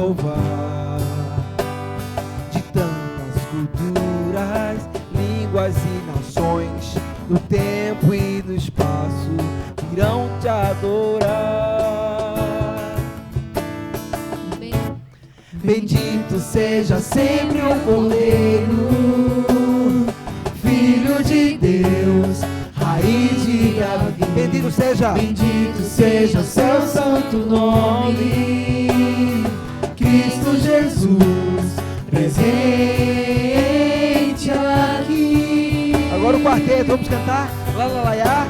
louvar. De tantas culturas, línguas e nações, no tempo e no espaço, irão te adorar. Bendito seja sempre o Cordeiro, Filho de Deus, raiz de Davi. Bendito seja o seu santo nome, Cristo Jesus, presente aqui. Agora o quarteto, vamos cantar. Lá, lá, lá, lá.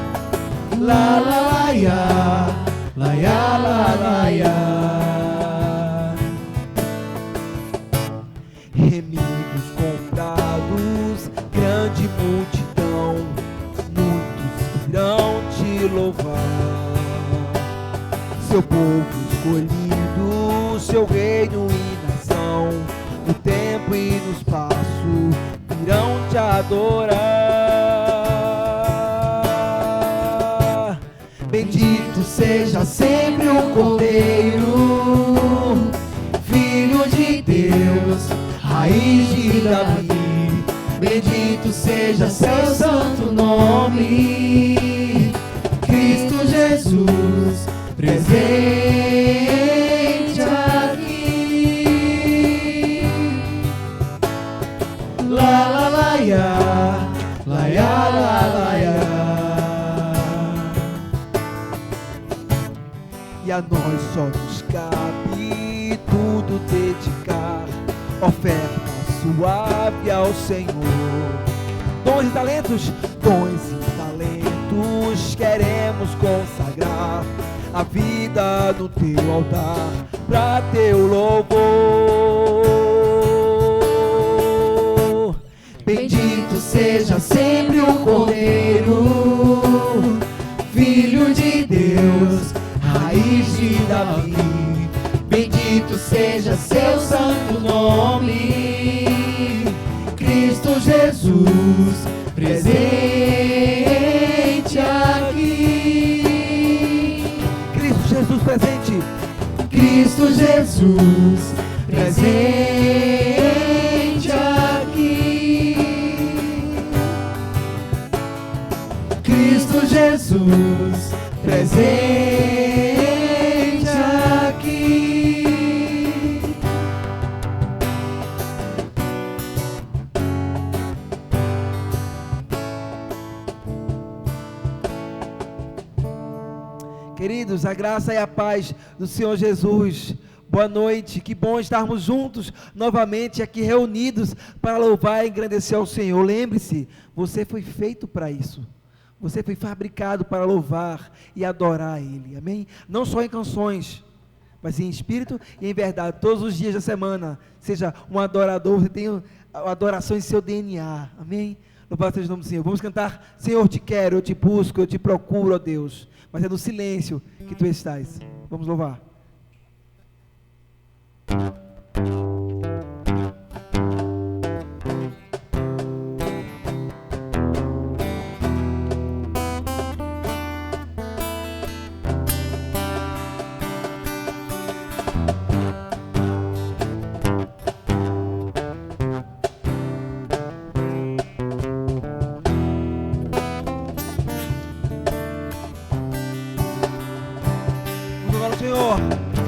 Lá, lá, lá, lá, lá, lá, lá, lá. Remidos, convidados, grande multidão, muitos irão te louvar. Seu povo escolhido, seu reino e nação, no tempo e no espaço, irão te adorar. Bendito seja sempre o Cordeiro, Filho de Deus, raiz de Davi. Bendito seja seu santo nome, Cristo Jesus, presente aqui. Lá, lá, lá, lá, lá, lá, lá, lá. E a nós só nos cabe tudo dedicar, oferta suave ao Senhor. Dons e talentos queremos consagrar a vida no teu altar, pra teu louvor. Bendito seja sempre o Cordeiro, Filho de Deus, raiz de Davi. Bendito seja seu santo nome, Cristo Jesus, presente aqui. Cristo Jesus presente. Cristo Jesus, presente aqui. Cristo Jesus, presente aqui. Queridos, a graça e a paz do Senhor Jesus. Boa noite, que bom estarmos juntos novamente aqui reunidos para louvar e engrandecer ao Senhor. Lembre-se, você foi feito para isso. Você foi fabricado para louvar e adorar a Ele, amém? Não só em canções, mas em espírito e em verdade, todos os dias da semana. Seja um adorador, você tem a adoração em seu DNA, amém? Louvado seja o nome do Senhor. Vamos cantar: Senhor, te quero, eu te busco, eu te procuro, ó Deus. Mas é no silêncio que tu estás. Vamos louvar. Senhor,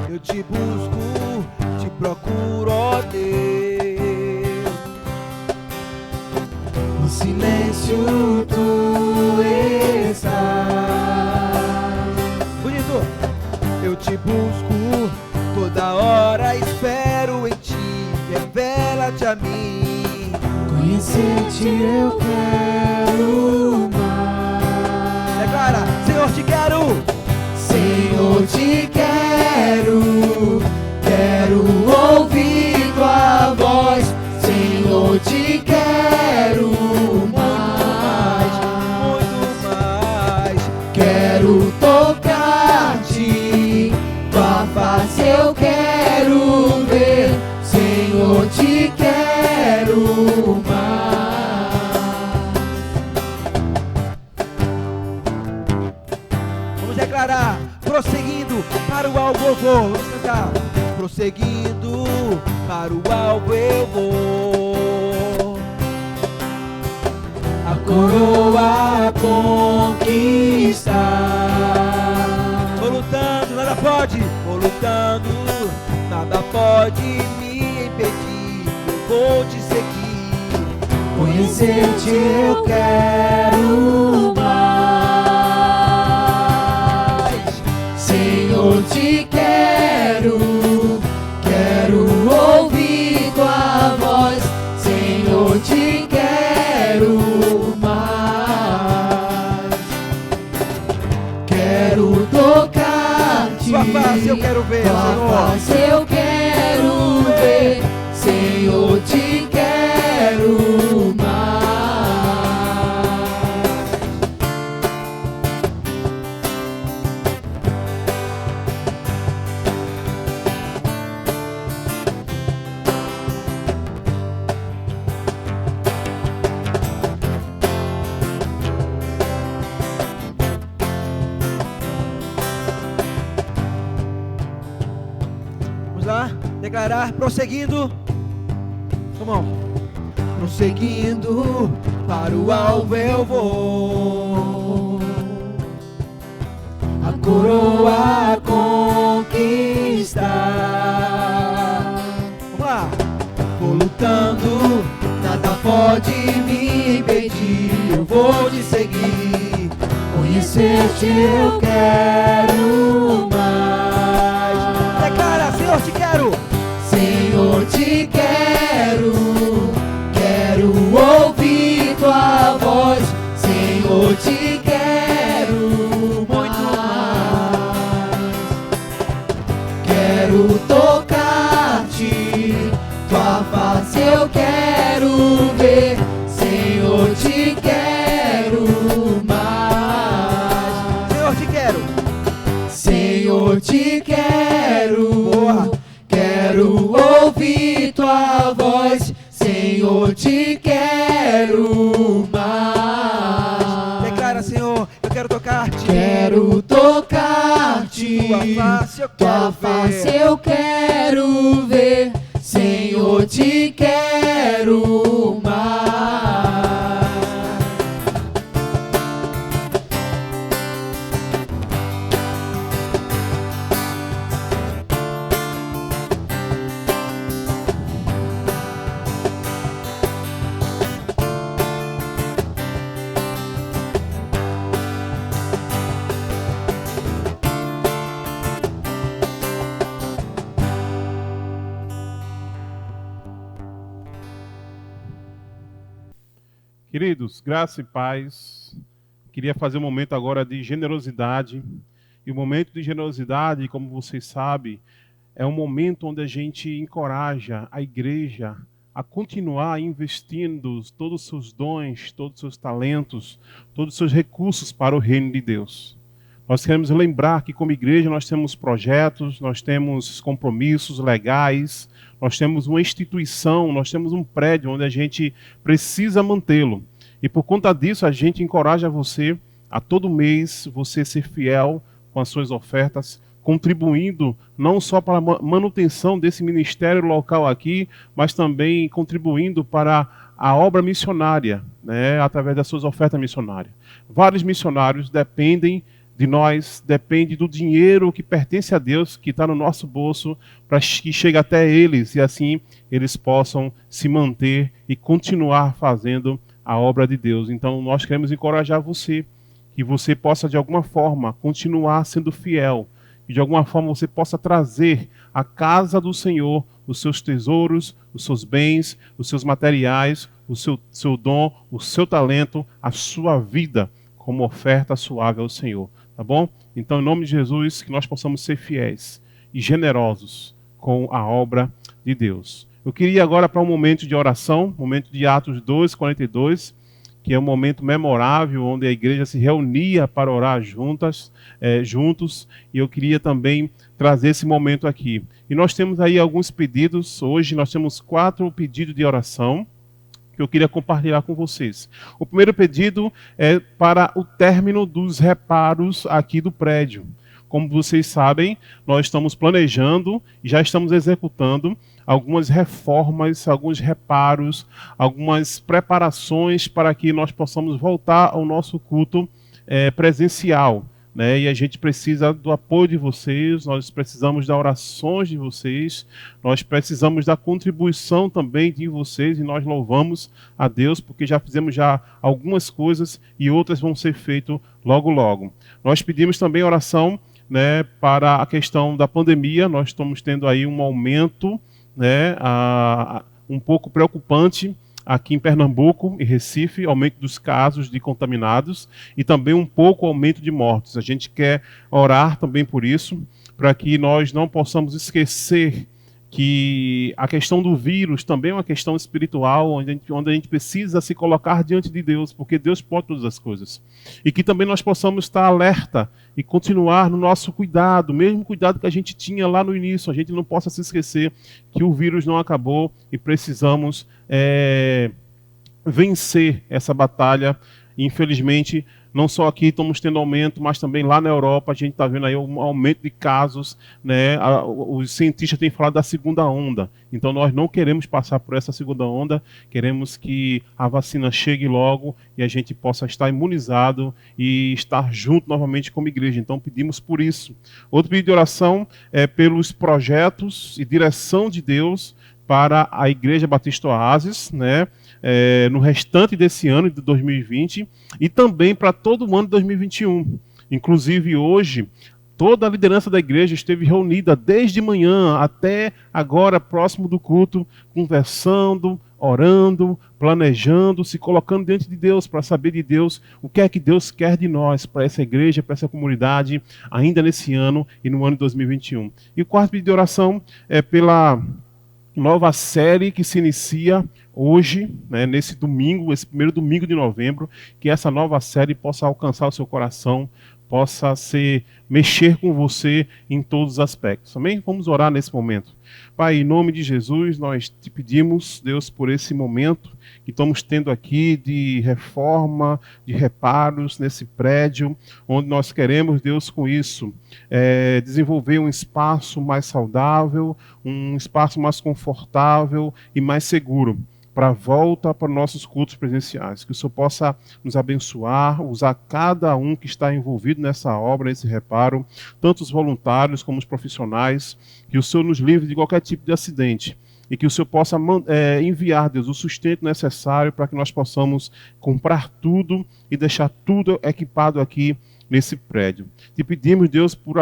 eu te busco, te procuro, ó Deus. No silêncio tu estás. Bonito. Eu te busco, toda hora espero em ti. Revela-te a mim. Conhecer-te eu quero mais. Declara: Senhor, te quero. Senhor, te quero, quero ouvir tua voz. Senhor, te quero mais, muito mais. Quero tocar-te, tua face eu quero ver. Senhor, te quero mais. Vamos declarar: prosseguindo para o alvoor. Vamos cantar. Prosseguindo para o alvo eu vou. A coroa conquistar. Vou lutando, nada pode. Vou lutando, nada pode me impedir. Eu vou te seguir. Conhecer-te eu quero mais. Senhor, te quero. Quero ouvir tua voz. Senhor, te quero mais. Quero tocar-te. Tua face eu quero ver, Tua Senhor. face eu quero ver. Senhor, te quero mais. Vamos lá, declarar, prosseguindo. Come on. Prosseguindo, para o alvo eu vou. A coroa conquistar. Vamos lá. Vou lutando, nada pode me impedir. Eu vou te seguir. Conhecer-te eu quero mais. Declara, Senhor, te quero. Senhor, te quero. Quero ouvir tua voz. Senhor, te quero muito mais. Quero tocar-te. Tua face eu quero ver. Senhor, te quero mais. Senhor, te quero. Senhor, te quero. Boa. Quero ouvir tua voz. Senhor, te quero mais. Declara, Senhor, eu quero tocar-te. Quero tocar-te. Tua face eu quero ver. Tua face eu quero ver. Senhor, te quero mais. Queridos, graça e paz. Queria fazer um momento agora de generosidade. E o momento de generosidade, como vocês sabem, é um momento onde a gente encoraja a igreja a continuar investindo todos os seus dons, todos os seus talentos, todos os seus recursos para o reino de Deus. Nós queremos lembrar que como igreja nós temos projetos, nós temos compromissos legais, nós temos uma instituição, nós temos um prédio onde a gente precisa mantê-lo. E por conta disso a gente encoraja você a todo mês você ser fiel com as suas ofertas, contribuindo não só para a manutenção desse ministério local aqui, mas também contribuindo para a obra missionária, né, através das suas ofertas missionárias. Vários missionários dependem de nós, depende do dinheiro que pertence a Deus, que está no nosso bolso, para que chegue até eles e assim eles possam se manter e continuar fazendo a obra de Deus. Então nós queremos encorajar você, que você possa de alguma forma continuar sendo fiel, e de alguma forma você possa trazer à casa do Senhor os seus tesouros, os seus bens, os seus materiais, o seu dom, o seu talento, a sua vida como oferta suave ao Senhor. Tá bom? Então, em nome de Jesus, que nós possamos ser fiéis e generosos com a obra de Deus. Eu queria agora para um momento de oração, momento de Atos 2:42, que é um momento memorável, onde a igreja se reunia para orar juntos, e eu queria também trazer esse momento aqui. E nós temos aí alguns pedidos, hoje nós temos 4 pedidos de oração, que eu queria compartilhar com vocês. O primeiro pedido é para o término dos reparos aqui do prédio. como vocês sabem, nós estamos planejando e já estamos executando algumas reformas, alguns reparos, algumas preparações para que nós possamos voltar ao nosso culto presencial. Né? E a gente precisa do apoio de vocês, nós precisamos das orações de vocês, nós precisamos da contribuição também de vocês, e nós louvamos a Deus porque já fizemos algumas coisas e outras vão ser feitas logo logo. Nós pedimos também oração, né, para a questão da pandemia. Nós estamos tendo aí um aumento, né, um pouco preocupante aqui em Pernambuco e Recife, aumento dos casos de contaminados e também um pouco aumento de mortos. A gente quer orar também por isso, para que nós não possamos esquecer que a questão do vírus também é uma questão espiritual, onde a gente precisa se colocar diante de Deus, porque Deus pode todas as coisas. E que também nós possamos estar alerta e continuar no nosso cuidado, o mesmo cuidado que a gente tinha lá no início. A gente não possa se esquecer que o vírus não acabou e precisamos vencer essa batalha. Infelizmente, não só aqui estamos tendo aumento, mas também lá na Europa a gente está vendo aí um aumento de casos, né? Os cientistas têm falado da segunda onda. Então nós não queremos passar por essa segunda onda, queremos que a vacina chegue logo e a gente possa estar imunizado e estar junto novamente como igreja. Então pedimos por isso. Outro pedido de oração é pelos projetos e direção de Deus para a Igreja Batista Oásis, né? No restante desse ano de 2020 e também para todo o ano de 2021. Inclusive hoje, toda a liderança da igreja esteve reunida desde manhã até agora, próximo do culto, conversando, orando, planejando, se colocando diante de Deus para saber de Deus o que é que Deus quer de nós, para essa igreja, para essa comunidade, ainda nesse ano e no ano de 2021. E o quarto pedido de oração é pela nova série que se inicia hoje, né, nesse domingo, esse primeiro domingo de novembro, que essa nova série possa alcançar o seu coração, possa mexer com você em todos os aspectos. Amém? Vamos orar nesse momento. Pai, em nome de Jesus, nós te pedimos, Deus, por esse momento que estamos tendo aqui de reforma, de reparos nesse prédio, onde nós queremos, Deus, com isso, desenvolver um espaço mais saudável, um espaço mais confortável e mais seguro, para a volta para nossos cultos presenciais. Que o Senhor possa nos abençoar, usar cada um que está envolvido nessa obra, nesse reparo, tanto os voluntários como os profissionais, que o Senhor nos livre de qualquer tipo de acidente e que o Senhor possa enviar, Deus, o sustento necessário para que nós possamos comprar tudo e deixar tudo equipado aqui nesse prédio. Te pedimos, Deus, por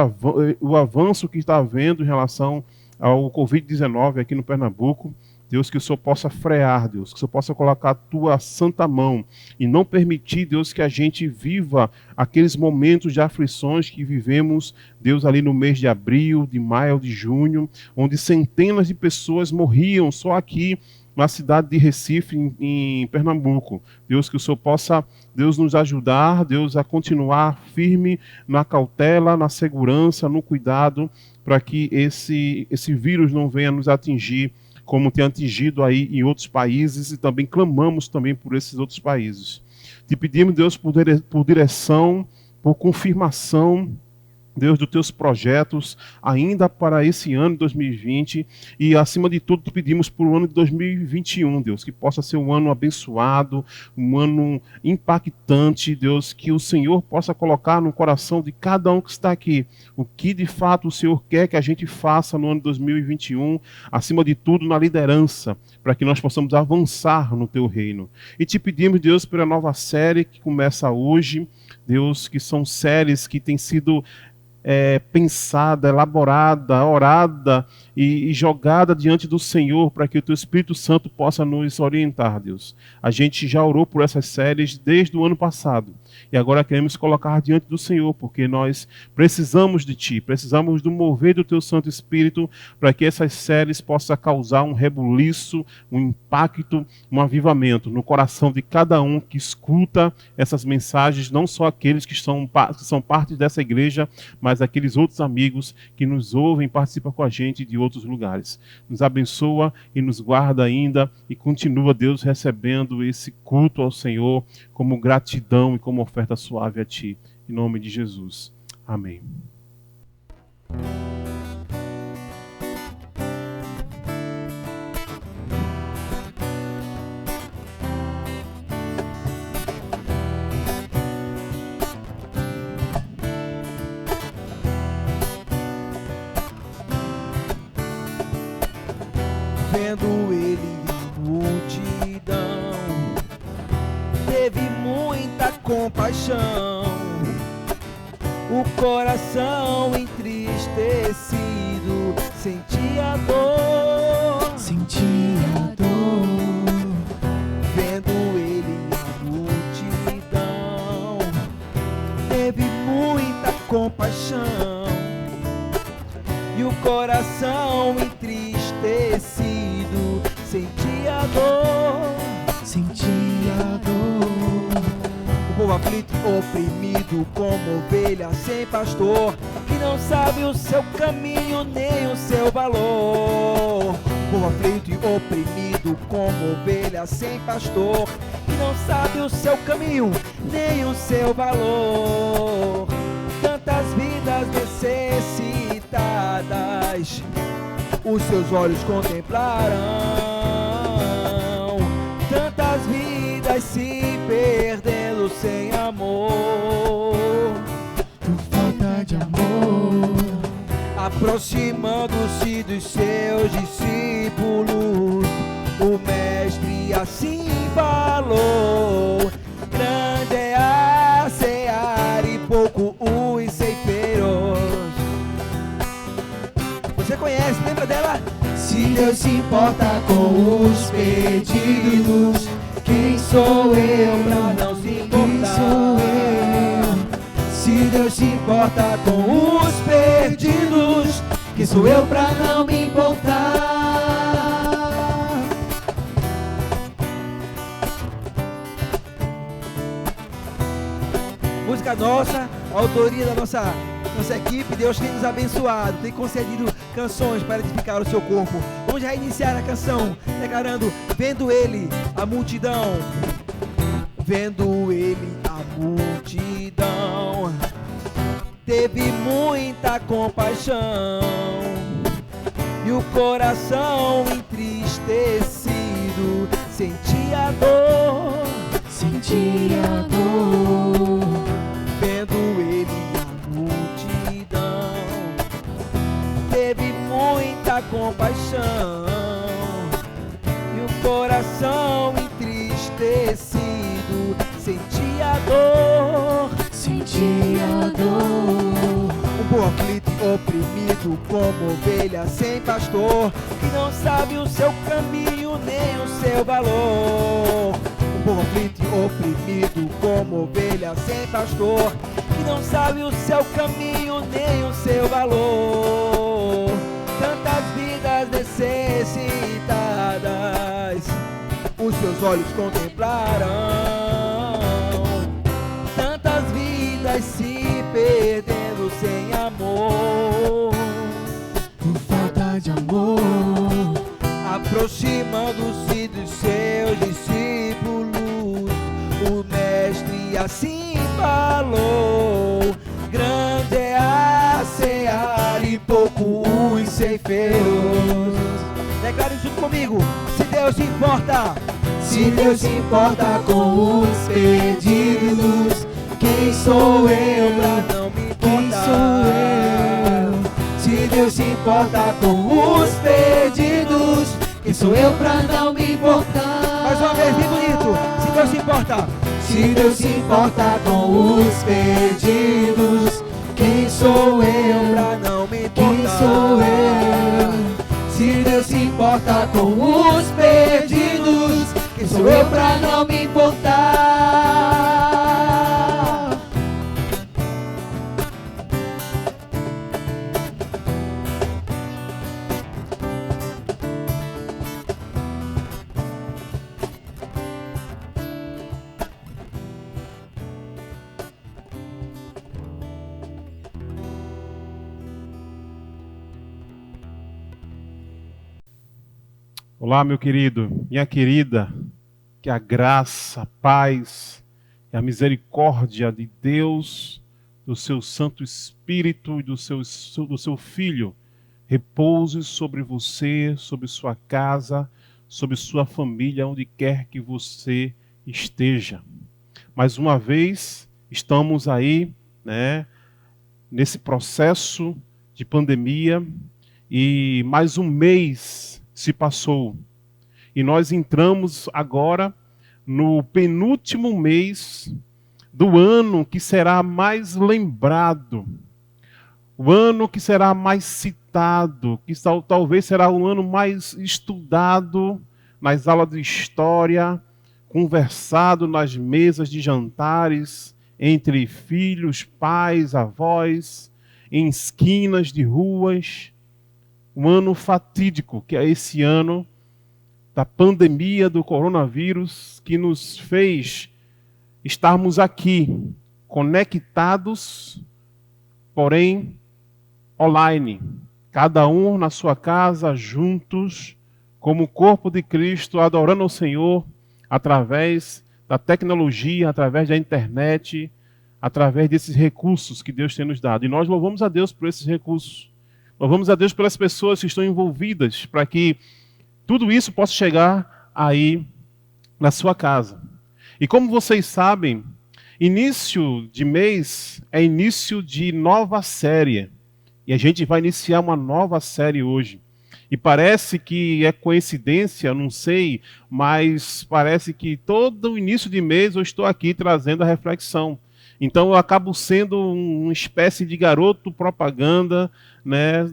o avanço que está havendo em relação ao Covid-19 aqui no Pernambuco. Deus, que o Senhor possa frear, Deus, que o Senhor possa colocar a tua santa mão e não permitir, Deus, que a gente viva aqueles momentos de aflições que vivemos, Deus, ali no mês de abril, de maio, de junho, onde centenas de pessoas morriam só aqui na cidade de Recife, em Pernambuco. Deus, que o Senhor possa, Deus, nos ajudar, Deus, a continuar firme na cautela, na segurança, no cuidado, para que esse vírus não venha nos atingir como tem atingido aí em outros países, e também clamamos também por esses outros países. Te pedimos, Deus, por direção, por confirmação, Deus, dos teus projetos, ainda para esse ano de 2020, e acima de tudo te pedimos por o ano de 2021, Deus, que possa ser um ano abençoado, um ano impactante, Deus, que o Senhor possa colocar no coração de cada um que está aqui, o que de fato o Senhor quer que a gente faça no ano de 2021, acima de tudo na liderança, para que nós possamos avançar no teu reino. E te pedimos, Deus, pela nova série que começa hoje, Deus, que são séries que têm sido pensada, elaborada, orada e jogada diante do Senhor para que o teu Espírito Santo possa nos orientar, Deus. A gente já orou por essas séries desde o ano passado e agora queremos colocar diante do Senhor, porque nós precisamos de Ti, precisamos do mover do teu Santo Espírito para que essas séries possam causar um rebuliço, um impacto, um avivamento no coração de cada um que escuta essas mensagens, não só aqueles que são parte dessa igreja, mas aqueles outros amigos que nos ouvem e participam com a gente de outros lugares. Nos abençoa e nos guarda ainda e continua, Deus, recebendo esse culto ao Senhor como gratidão e como oferta suave a Ti. Em nome de Jesus. Amém. Vendo ele a multidão, teve muita compaixão, o coração entristecido sentia dor, sentia dor. vendo ele a multidão, teve muita compaixão, e o coração entristecido sentia dor, sentia dor. o povo aflito, oprimido como ovelha sem pastor, que não sabe o seu caminho nem o seu valor. O povo aflito e oprimido como ovelha sem pastor, que não sabe o seu caminho nem o seu valor. Tantas vidas necessitadas os seus olhos contemplarão, tantas vidas se perdendo sem amor, Por falta de amor, aproximando-se dos seus discípulos, o mestre assim falou: grande é a seara e pouco os ceifeiros. Você conhece, lembra dela? se Deus se importa com os perdidos, quem sou eu Pra não se Quem importar. sou eu? Se Deus se importa Com os perdidos, quem sou eu pra não me importar? música nossa, autoria da nossa equipe. Deus tem nos abençoado, tem concedido canções para edificar o seu corpo. Vamos já iniciar a canção declarando: vendo ele a multidão, vendo ele a multidão, teve muita compaixão, e o coração entristecido sentia dor, Sentia dor, vendo ele a multidão, teve muita compaixão, e o coração entristecido sentia dor. sentia dor. Um povo aflito e oprimido como ovelha sem pastor, que não sabe o seu caminho nem o seu valor. Um povo aflito e oprimido como ovelha sem pastor, que não sabe o seu caminho nem o seu valor. Tantas vidas necessitadas os seus olhos contemplarão, tantas vidas se perdendo sem amor, Por falta de amor, aproximando-se dos seus discípulos, o mestre assim falou: grande é a seara e pouco os ceifeiros. Declare junto comigo: se Deus se importa, se Deus se importa com os perdidos, quem sou eu pra pra não me Quem importar. sou eu? Se Deus se importa com os perdidos, quem sou eu pra não me importar? Mais uma vez, bem bonito. Se Deus se importa, Se Deus se importa com os perdidos, quem sou eu? pra não me importar. Quem sou eu? Se Deus se importa com os perdidos, quem sou eu pra não me importar? Olá, meu querido, minha querida, que a graça, a paz e a misericórdia de Deus, do seu Santo Espírito e do seu Filho repouse sobre você, sobre sua casa, sobre sua família, onde quer que você esteja. Mais uma vez, estamos aí, né, nesse processo de pandemia e mais um mês se passou. E nós entramos agora no penúltimo mês do ano que será mais lembrado, o ano que será mais citado, que talvez será o ano mais estudado nas aulas de história, conversado nas mesas de jantares, entre filhos, pais, avós, em esquinas de ruas. Um ano fatídico, que é esse ano da pandemia do coronavírus, que nos fez estarmos aqui, conectados, porém online, cada um na sua casa, juntos, como corpo de Cristo, adorando ao Senhor, através da tecnologia, através da internet, através desses recursos que Deus tem nos dado. E nós louvamos a Deus por esses recursos. Louvamos a Deus pelas pessoas que estão envolvidas, para que tudo isso possa chegar aí na sua casa. E como vocês sabem, início de mês é início de nova série. E a gente vai iniciar uma nova série hoje. E parece que é coincidência, não sei, mas parece que todo início de mês eu estou aqui trazendo a reflexão. Então eu acabo sendo uma espécie de garoto propaganda, né,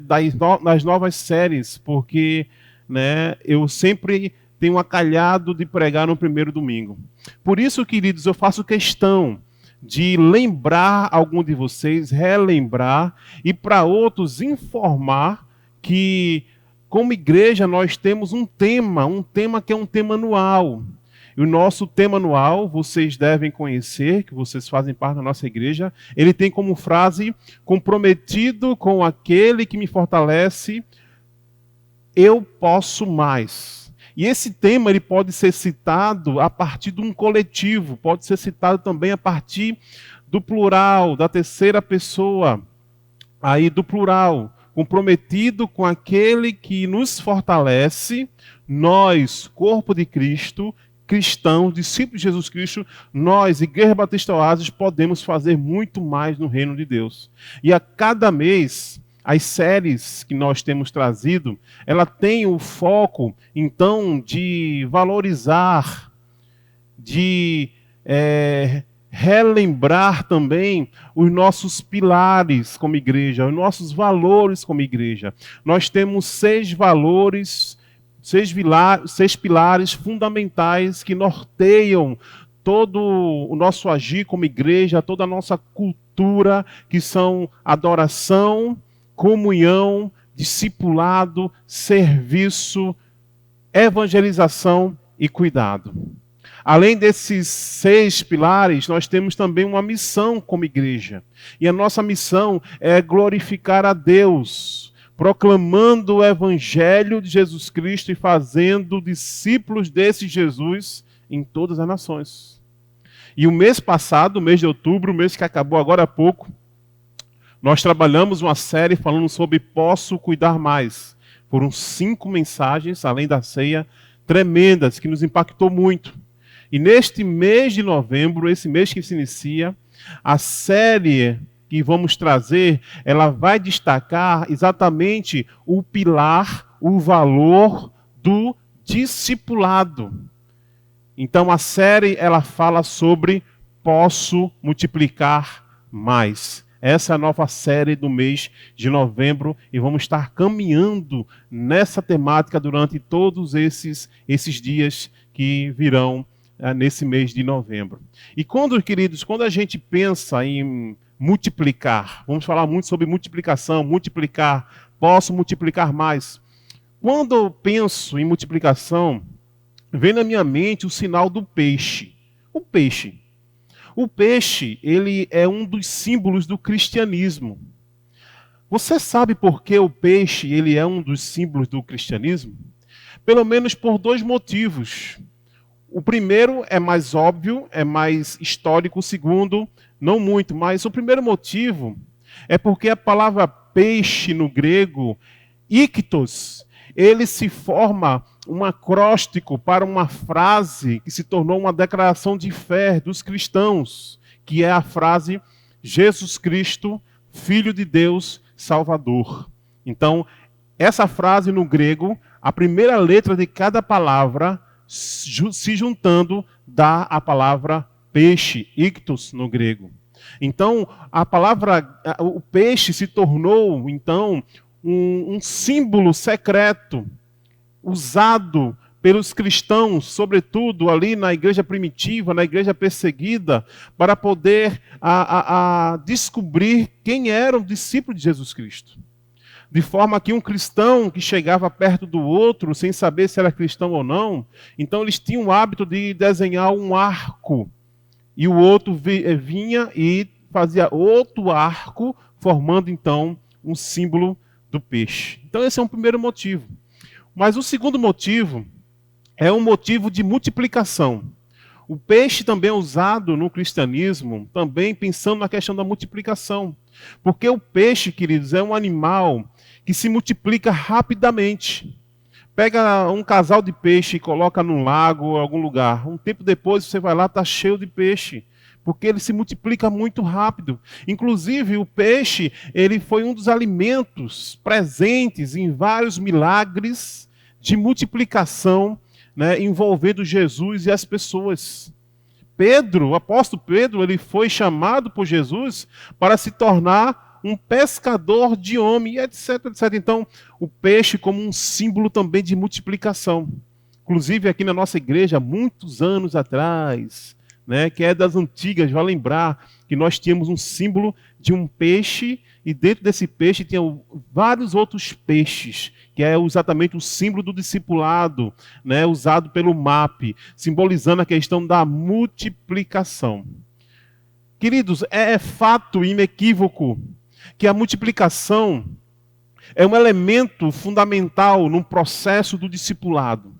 das novas séries, porque, né, eu sempre tenho acalhado de pregar no primeiro domingo. Por isso, queridos, eu faço questão de lembrar algum de vocês, relembrar, e para outros informar que, como igreja, nós temos um tema que é um tema anual. E o nosso tema anual, vocês devem conhecer, que vocês fazem parte da nossa igreja, ele tem como frase: comprometido com aquele que me fortalece, eu posso mais. E esse tema ele pode ser citado a partir de um coletivo, pode ser citado também a partir do plural, da terceira pessoa, aí do plural. Comprometido com aquele que nos fortalece, nós, corpo de Cristo, cristãos, discípulos de Jesus Cristo, nós, Igreja Batista Oásis, podemos fazer muito mais no reino de Deus. E a cada mês, as séries que nós temos trazido, ela tem o foco, então, de valorizar, de relembrar também os nossos pilares como igreja, os nossos valores como igreja. Nós temos 6 valores, 6 pilares fundamentais que norteiam todo o nosso agir como igreja, toda a nossa cultura, que são adoração, comunhão, discipulado, serviço, evangelização e cuidado. Além desses 6 pilares, nós temos também uma missão como igreja. E a nossa missão é glorificar a Deus, proclamando o evangelho de Jesus Cristo e fazendo discípulos desse Jesus em todas as nações. E o mês passado, o mês de outubro, o mês que acabou agora há pouco, nós trabalhamos uma série falando sobre Posso Cuidar Mais. Foram 5 mensagens, além da ceia, tremendas, que nos impactou muito. E neste mês de novembro, esse mês que se inicia, a série que vamos trazer, ela vai destacar exatamente o pilar, o valor do discipulado. Então a série, ela fala sobre Posso Multiplicar Mais. Essa é a nova série do mês de novembro e vamos estar caminhando nessa temática durante todos esses dias que virão nesse mês de novembro. E queridos, quando a gente pensa em multiplicar, vamos falar muito sobre multiplicação, multiplicar, posso multiplicar mais. Quando eu penso em multiplicação, vem na minha mente o sinal do peixe. O peixe. O peixe, ele é um dos símbolos do cristianismo. Você sabe por que o peixe ele é um dos símbolos do cristianismo? Pelo menos por 2 motivos. O primeiro é mais óbvio, é mais histórico. O segundo não muito, mas o primeiro motivo é porque a palavra peixe no grego, iktos, ele se forma um acróstico para uma frase que se tornou uma declaração de fé dos cristãos, que é a frase Jesus Cristo, Filho de Deus, Salvador. Então, essa frase no grego, a primeira letra de cada palavra se juntando dá a palavra peixe, ictus no grego. Então, a palavra, o peixe se tornou, então, um símbolo secreto usado pelos cristãos, sobretudo ali na igreja primitiva, na igreja perseguida, para poder descobrir quem era o discípulo de Jesus Cristo. De forma que um cristão que chegava perto do outro, sem saber se era cristão ou não, então eles tinham o hábito de desenhar um arco, e o outro vinha e fazia outro arco, formando então um símbolo do peixe. Então esse é um primeiro motivo. Mas o segundo motivo é um motivo de multiplicação. O peixe também é usado no cristianismo, também pensando na questão da multiplicação. Porque o peixe, queridos, é um animal que se multiplica rapidamente. Pega um casal de peixe e coloca num lago ou algum lugar. Um tempo depois você vai lá, está cheio de peixe. Porque ele se multiplica muito rápido. Inclusive, o peixe, ele foi um dos alimentos presentes em vários milagres de multiplicação, né, envolvendo Jesus e as pessoas. Pedro, o apóstolo Pedro, ele foi chamado por Jesus para se tornar um pescador de homem, etc, etc. Então, o peixe como um símbolo também de multiplicação. Inclusive, aqui na nossa igreja, muitos anos atrás, né, que é das antigas, vai lembrar que nós tínhamos um símbolo de um peixe, e dentro desse peixe tinham vários outros peixes, que é exatamente o símbolo do discipulado, né, usado pelo MAP, simbolizando a questão da multiplicação. Queridos, é fato inequívoco que a multiplicação é um elemento fundamental no processo do discipulado.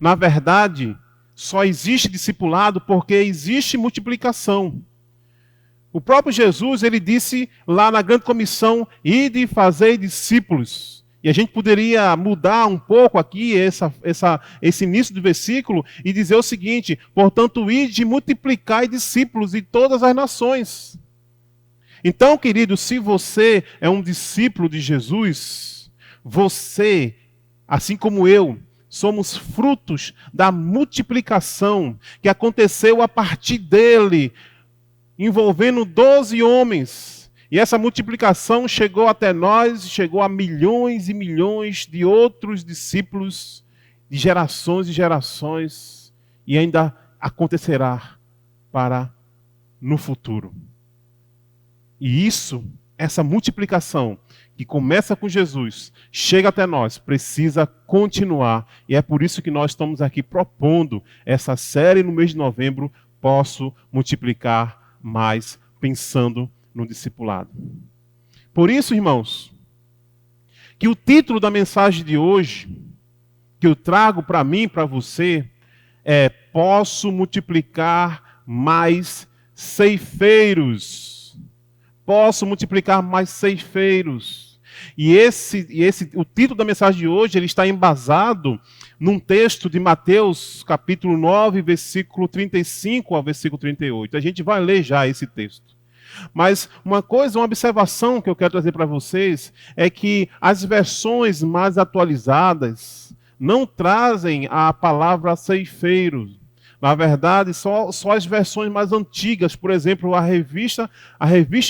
Na verdade, só existe discipulado porque existe multiplicação. O próprio Jesus, ele disse lá na grande comissão, ide e fazei discípulos. E a gente poderia mudar um pouco aqui esse início do versículo e dizer o seguinte: portanto, ide e multiplicai discípulos de todas as nações. Então, querido, se você é um discípulo de Jesus, você, assim como eu, somos frutos da multiplicação que aconteceu a partir dele, envolvendo 12 homens. E essa multiplicação chegou até nós, chegou a milhões e milhões de outros discípulos, de gerações e gerações, e ainda acontecerá para no futuro. E essa multiplicação que começa com Jesus, chega até nós, precisa continuar. E é por isso que nós estamos aqui propondo essa série no mês de novembro, Posso Multiplicar Mais, pensando no discipulado. Por isso, irmãos, que o título da mensagem de hoje, que eu trago para mim e para você, é Posso Multiplicar Mais Ceifeiros. Posso multiplicar mais ceifeiros. E o título da mensagem de hoje, ele está embasado num texto de Mateus, capítulo 9, versículo 35 ao versículo 38. A gente vai ler já esse texto. Mas uma observação que eu quero trazer para vocês é que as versões mais atualizadas não trazem a palavra ceifeiro. Na verdade, só as versões mais antigas, por exemplo, a revista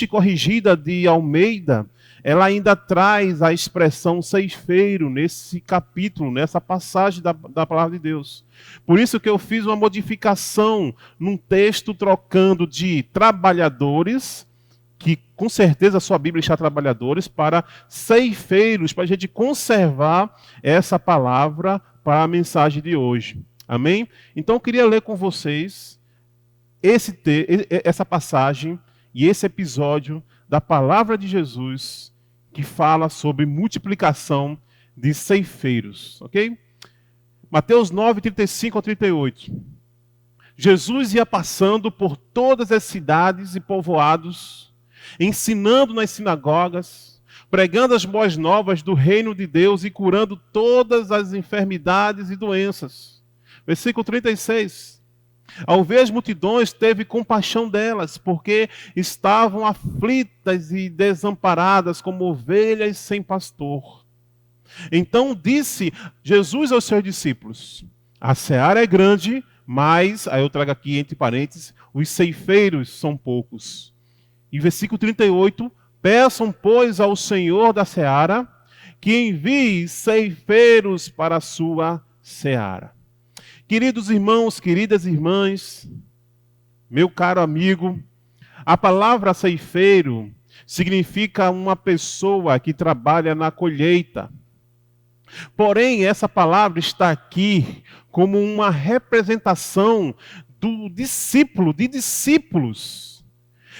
corrigida de Almeida, ela ainda traz a expressão ceifeiro nesse capítulo, nessa passagem da palavra de Deus. Por isso que eu fiz uma modificação num texto trocando de trabalhadores, que com certeza a sua Bíblia está trabalhadores, para ceifeiros, para a gente conservar essa palavra para a mensagem de hoje. Amém? Então eu queria ler com vocês essa passagem e esse episódio da palavra de Jesus que fala sobre multiplicação de ceifeiros, ok? Mateus 9, 35 a 38. Jesus ia passando por todas as cidades e povoados, ensinando nas sinagogas, pregando as boas novas do reino de Deus e curando todas as enfermidades e doenças. Versículo 36. Ao ver as multidões, teve compaixão delas, porque estavam aflitas e desamparadas como ovelhas sem pastor. Então disse Jesus aos seus discípulos: a seara é grande, mas, aí eu trago aqui entre parênteses, os ceifeiros são poucos. E versículo 38, peçam, pois, ao Senhor da seara que envie ceifeiros para a sua seara. Queridos irmãos, queridas irmãs, meu caro amigo, a palavra ceifeiro significa uma pessoa que trabalha na colheita. Porém, essa palavra está aqui como uma representação do discípulo, de discípulos.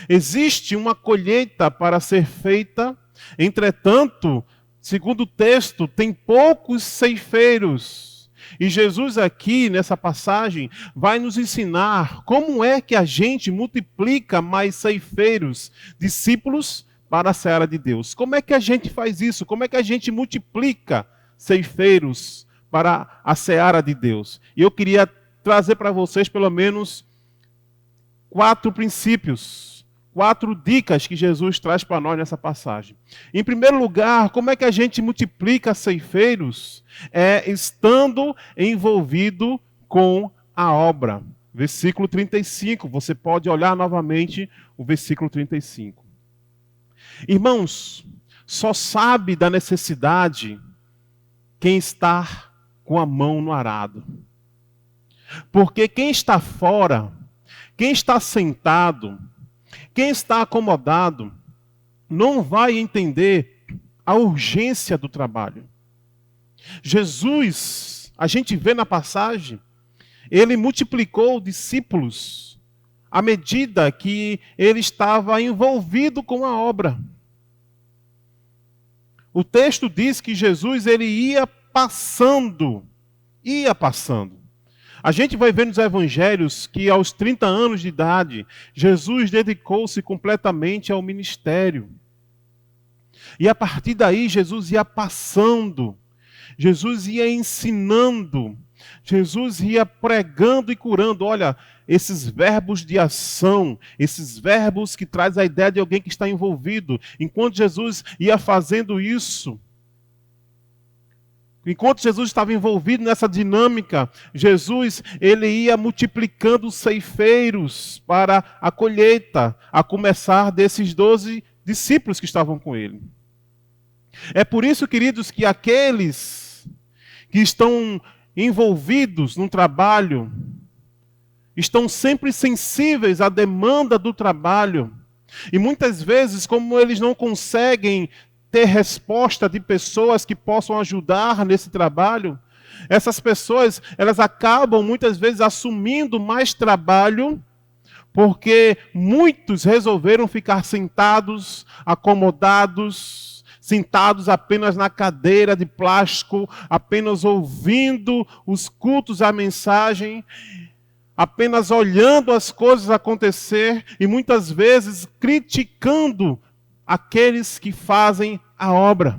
Existe uma colheita para ser feita, entretanto, segundo o texto, tem poucos ceifeiros. E Jesus aqui, nessa passagem, vai nos ensinar como é que a gente multiplica mais ceifeiros, discípulos, para a seara de Deus. Como é que a gente faz isso? Como é que a gente multiplica ceifeiros para a seara de Deus? E eu queria trazer para vocês pelo menos 4 princípios, 4 dicas que Jesus traz para nós nessa passagem. Em primeiro lugar, como é que a gente multiplica ceifeiros? É estando envolvido com a obra. Versículo 35, você pode olhar novamente o versículo 35. Irmãos, só sabe da necessidade quem está com a mão no arado. Porque quem está fora, quem está sentado, quem está acomodado, não vai entender a urgência do trabalho. Jesus, a gente vê na passagem, ele multiplicou discípulos à medida que ele estava envolvido com a obra. O texto diz que Jesus ele ia passando. A gente vai ver nos evangelhos que aos 30 anos de idade, Jesus dedicou-se completamente ao ministério. E a partir daí, Jesus ia passando, Jesus ia ensinando, Jesus ia pregando e curando. Olha, esses verbos de ação, esses verbos que traz a ideia de alguém que está envolvido. Enquanto Jesus ia fazendo isso, enquanto Jesus estava envolvido nessa dinâmica, Jesus ele ia multiplicando os ceifeiros para a colheita, a começar desses 12 discípulos que estavam com ele. É por isso, queridos, que aqueles que estão envolvidos no trabalho, estão sempre sensíveis à demanda do trabalho. E muitas vezes, como eles não conseguem ter resposta de pessoas que possam ajudar nesse trabalho, essas pessoas, elas acabam muitas vezes assumindo mais trabalho, porque muitos resolveram ficar sentados, acomodados, sentados apenas na cadeira de plástico, apenas ouvindo os cultos, a mensagem, apenas olhando as coisas acontecer e muitas vezes criticando aqueles que fazem a obra.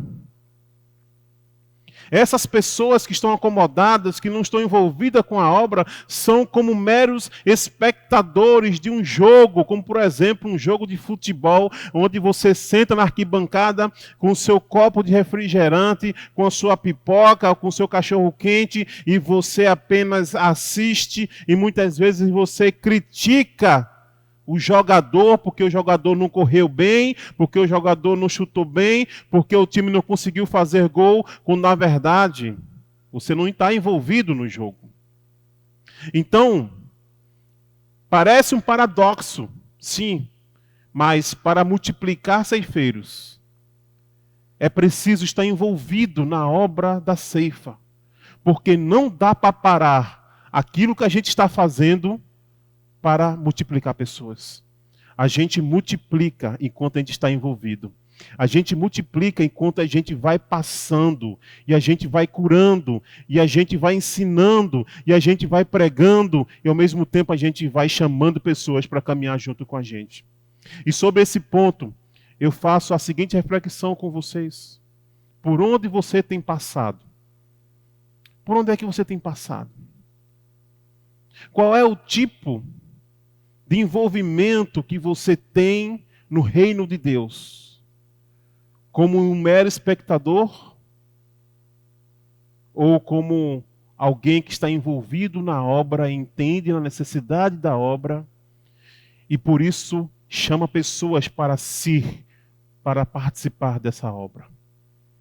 Essas pessoas que estão acomodadas, que não estão envolvidas com a obra, são como meros espectadores de um jogo, como por exemplo um jogo de futebol, onde você senta na arquibancada com o seu copo de refrigerante, com a sua pipoca, com o seu cachorro quente, e você apenas assiste e muitas vezes você critica o jogador, porque o jogador não correu bem, porque o jogador não chutou bem, porque o time não conseguiu fazer gol, quando na verdade você não está envolvido no jogo. Então, parece um paradoxo, sim, mas para multiplicar ceifeiros, é preciso estar envolvido na obra da ceifa, porque não dá para parar aquilo que a gente está fazendo para multiplicar pessoas. A gente multiplica enquanto a gente está envolvido. A gente multiplica enquanto a gente vai passando, e a gente vai curando, e a gente vai ensinando, e a gente vai pregando, e ao mesmo tempo a gente vai chamando pessoas para caminhar junto com a gente. E sobre esse ponto, eu faço a seguinte reflexão com vocês. Por onde você tem passado? Por onde é que você tem passado? Qual é o tipo de envolvimento que você tem no reino de Deus? Como um mero espectador? Ou como alguém que está envolvido na obra, entende a necessidade da obra e por isso chama pessoas para si, para participar dessa obra?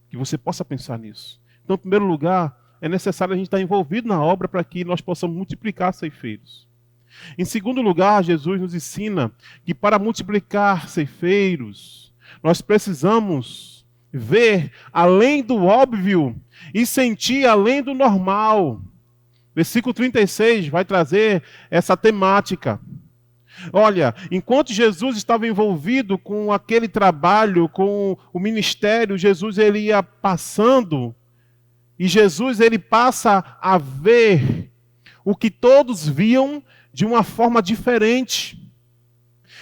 Que você possa pensar nisso. Então, em primeiro lugar, é necessário a gente estar envolvido na obra para que nós possamos multiplicar ceifeiros. Em segundo lugar, Jesus nos ensina que para multiplicar ceifeiros, nós precisamos ver além do óbvio e sentir além do normal. Versículo 36 vai trazer essa temática. Olha, enquanto Jesus estava envolvido com aquele trabalho, com o ministério, Jesus ele ia passando e Jesus ele passa a ver o que todos viam de uma forma diferente.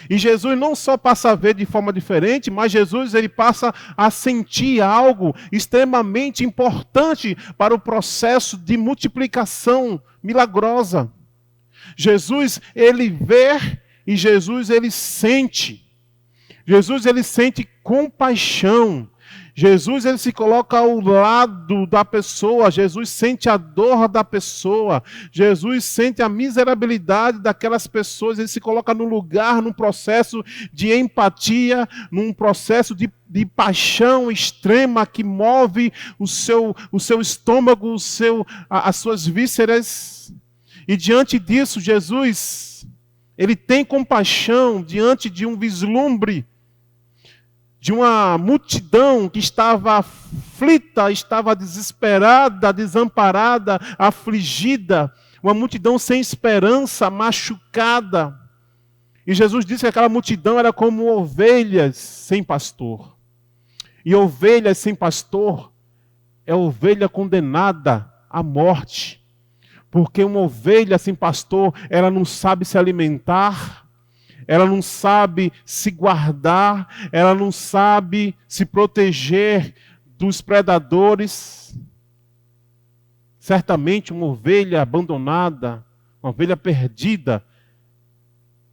E Jesus não só passa a ver de forma diferente, mas Jesus ele passa a sentir algo extremamente importante para o processo de multiplicação milagrosa. Jesus ele vê e Jesus ele sente. Jesus ele sente compaixão. Jesus ele se coloca ao lado da pessoa, Jesus sente a dor da pessoa, Jesus sente a miserabilidade daquelas pessoas, ele se coloca no lugar, num processo de empatia, num processo de paixão extrema que move o seu estômago, as suas vísceras. E diante disso, Jesus, ele tem compaixão diante de um vislumbre de uma multidão que estava aflita, estava desesperada, desamparada, afligida, uma multidão sem esperança, machucada. E Jesus disse que aquela multidão era como ovelhas sem pastor. E ovelhas sem pastor é ovelha condenada à morte. Porque uma ovelha sem pastor, ela não sabe se alimentar, ela não sabe se guardar, ela não sabe se proteger dos predadores. Certamente uma ovelha abandonada, uma ovelha perdida,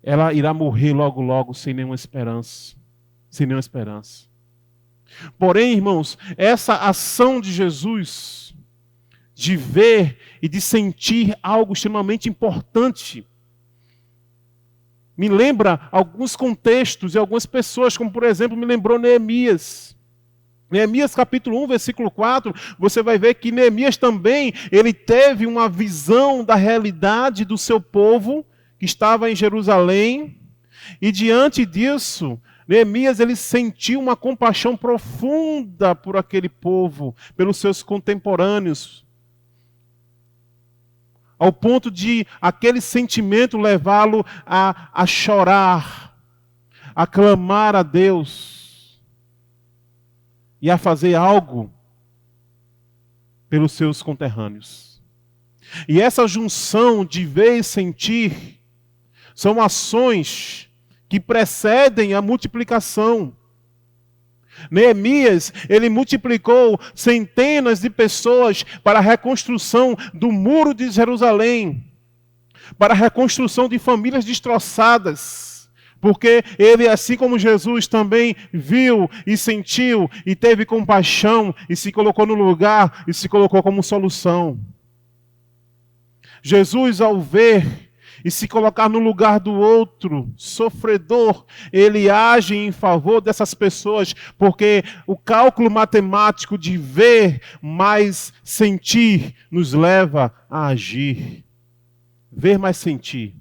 ela irá morrer logo, logo, sem nenhuma esperança. Sem nenhuma esperança. Porém, irmãos, essa ação de Jesus, de ver e de sentir algo extremamente importante, me lembra alguns contextos e algumas pessoas, como por exemplo, me lembrou Neemias. Neemias capítulo 1, versículo 4, você vai ver que Neemias também, ele teve uma visão da realidade do seu povo, que estava em Jerusalém, e diante disso, Neemias ele sentiu uma compaixão profunda por aquele povo, pelos seus contemporâneos, ao ponto de aquele sentimento levá-lo a chorar, a clamar a Deus e a fazer algo pelos seus conterrâneos. E essa junção de ver e sentir são ações que precedem a multiplicação. Neemias, ele multiplicou centenas de pessoas para a reconstrução do muro de Jerusalém, para a reconstrução de famílias destroçadas, porque ele, assim como Jesus, também viu e sentiu e teve compaixão e se colocou no lugar e se colocou como solução. Jesus, ao ver e se colocar no lugar do outro, sofredor, ele age em favor dessas pessoas, porque o cálculo matemático de ver mais sentir nos leva a agir. Ver mais sentir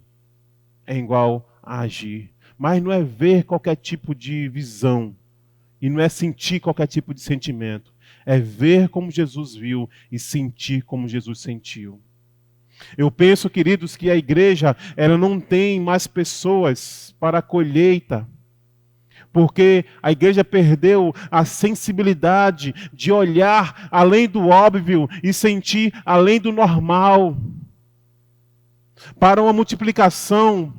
é igual a agir. Mas não é ver qualquer tipo de visão, e não é sentir qualquer tipo de sentimento. É ver como Jesus viu e sentir como Jesus sentiu. Eu penso, queridos, que a igreja ela não tem mais pessoas para a colheita, Porque a igreja perdeu a sensibilidade de olhar além do óbvio e sentir além do normal. Para uma multiplicação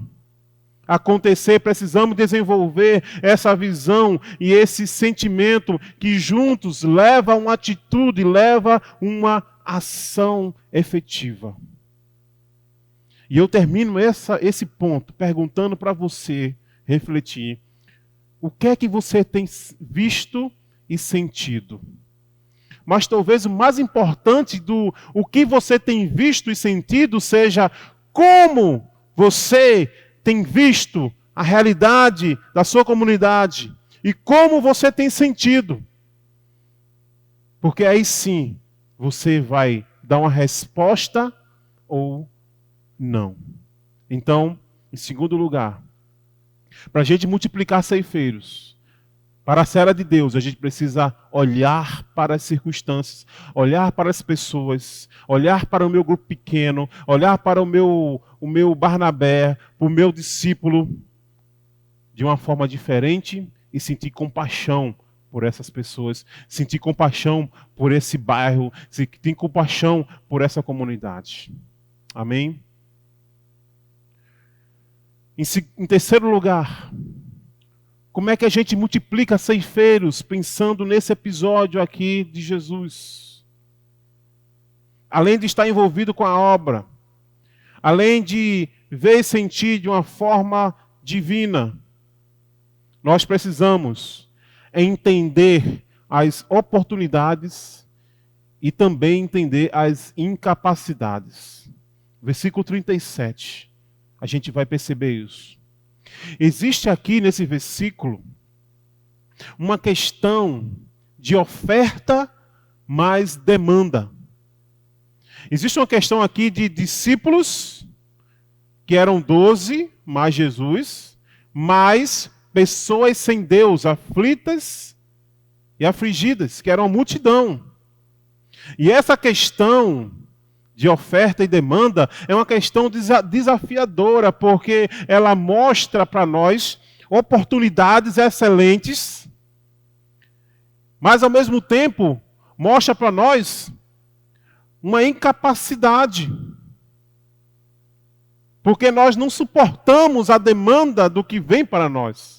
acontecer, precisamos desenvolver essa visão e esse sentimento que juntos leva a uma atitude, leva uma ação efetiva. E eu termino esse ponto perguntando para você refletir: o que é que você tem visto e sentido? Mas talvez o mais importante do o que você tem visto e sentido seja como você tem visto a realidade da sua comunidade e como você tem sentido. Porque aí sim você vai dar uma resposta ou não. Então, em segundo lugar, para a gente multiplicar ceifeiros, para a seara de Deus, a gente precisa olhar para as circunstâncias, olhar para as pessoas, olhar para o meu grupo pequeno, olhar para o meu Barnabé, para o meu discípulo, de uma forma diferente e sentir compaixão por essas pessoas, sentir compaixão por esse bairro, sentir compaixão por essa comunidade. Amém? Em terceiro lugar, como é que a gente multiplica ceifeiros pensando nesse episódio aqui de Jesus? Além de estar envolvido com a obra, além de ver e sentir de uma forma divina, nós precisamos entender as oportunidades e também entender as incapacidades. Versículo 37, a gente vai perceber isso. Existe aqui nesse versículo uma questão de oferta mais demanda. Existe uma questão aqui de discípulos, que eram 12, mais Jesus, mais pessoas sem Deus, aflitas e afligidas, que eram a multidão. E essa questão de oferta e demanda é uma questão desafiadora, porque ela mostra para nós oportunidades excelentes, mas ao mesmo tempo mostra para nós uma incapacidade, porque nós não suportamos a demanda do que vem para nós.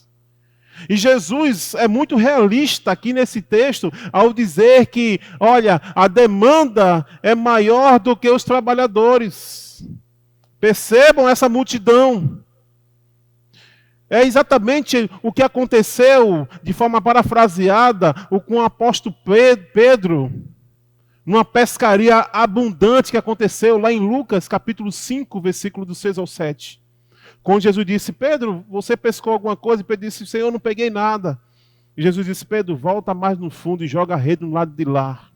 E Jesus é muito realista aqui nesse texto ao dizer que, olha, a demanda é maior do que os trabalhadores. Percebam essa multidão. É exatamente o que aconteceu, de forma parafraseada, com o apóstolo Pedro, numa pescaria abundante que aconteceu lá em Lucas, capítulo 5, versículo do 6 ao 7. Quando Jesus disse: Pedro, você pescou alguma coisa? E Pedro disse: Senhor, eu não peguei nada. E Jesus disse: Pedro, volta mais no fundo e joga a rede no lado de lá.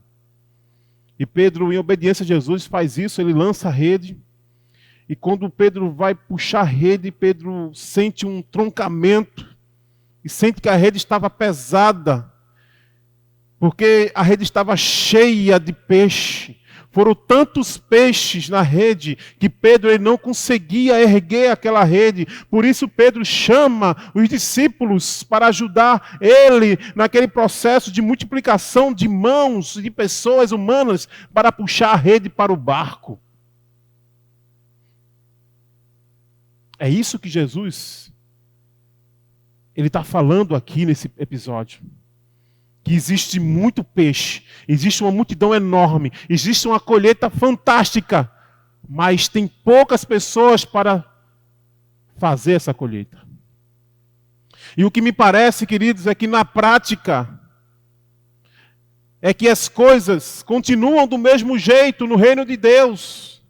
E Pedro, em obediência a Jesus, faz isso, ele lança a rede. E quando Pedro vai puxar a rede, Pedro sente um troncamento. E sente que a rede estava pesada. Porque a rede estava cheia de peixe. Foram tantos peixes na rede que Pedro ele não conseguia erguer aquela rede. Por isso Pedro chama os discípulos para ajudar ele naquele processo de multiplicação de mãos de pessoas humanas para puxar a rede para o barco. É isso que Jesus ele está falando aqui nesse episódio. Que existe muito peixe, existe uma multidão enorme, existe uma colheita fantástica, mas tem poucas pessoas para fazer essa colheita. E o que me parece, queridos, é que na prática, é que as coisas continuam do mesmo jeito no reino de Deus.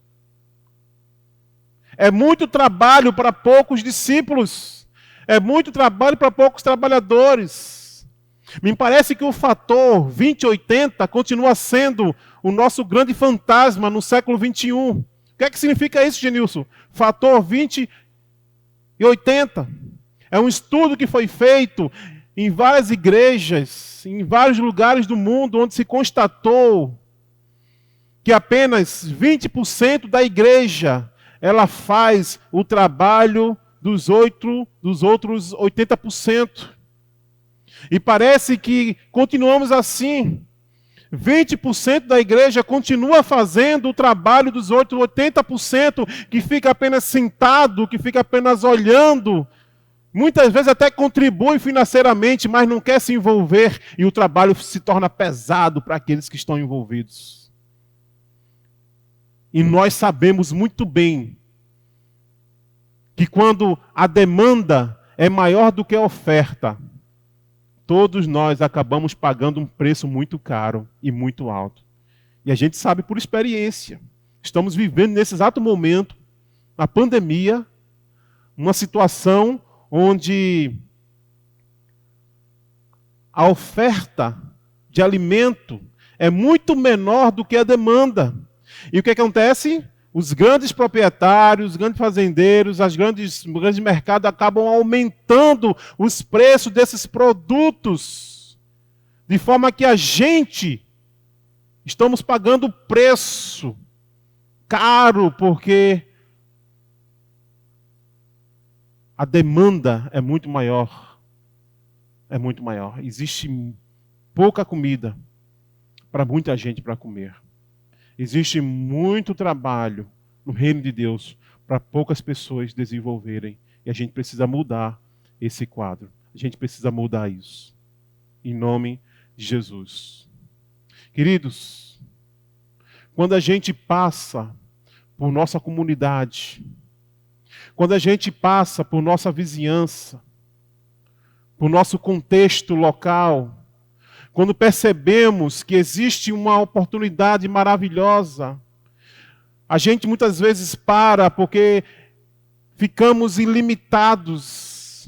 É muito trabalho para poucos discípulos, é muito trabalho para poucos trabalhadores. Me parece que o fator 2080 continua sendo o nosso grande fantasma no século 21. O que é que significa isso, Genilson? Fator 20 e 80. É um estudo que foi feito em várias igrejas, em vários lugares do mundo, onde se constatou que apenas 20% da igreja ela faz o trabalho dos outros 80%. E parece que continuamos assim. 20% da igreja continua fazendo o trabalho dos outros 80% que fica apenas sentado, que fica apenas olhando. Muitas vezes até contribui financeiramente, mas não quer se envolver e o trabalho se torna pesado para aqueles que estão envolvidos. E nós sabemos muito bem que quando a demanda é maior do que a oferta, todos nós acabamos pagando um preço muito caro e muito alto. E a gente sabe por experiência. Estamos vivendo nesse exato momento, na pandemia, uma situação onde a oferta de alimento é muito menor do que a demanda. E o que acontece? Os grandes proprietários, os grandes fazendeiros, os grandes mercados acabam aumentando os preços desses produtos, de forma que a gente estamos pagando preço caro, porque a demanda é muito maior. É muito maior. Existe pouca comida para muita gente para comer. Existe muito trabalho no reino de Deus para poucas pessoas desenvolverem. E a gente precisa mudar esse quadro. A gente precisa mudar isso. Em nome de Jesus. Queridos, quando a gente passa por nossa comunidade, quando a gente passa por nossa vizinhança, por nosso contexto local, quando percebemos que existe uma oportunidade maravilhosa, a gente muitas vezes para porque ficamos ilimitados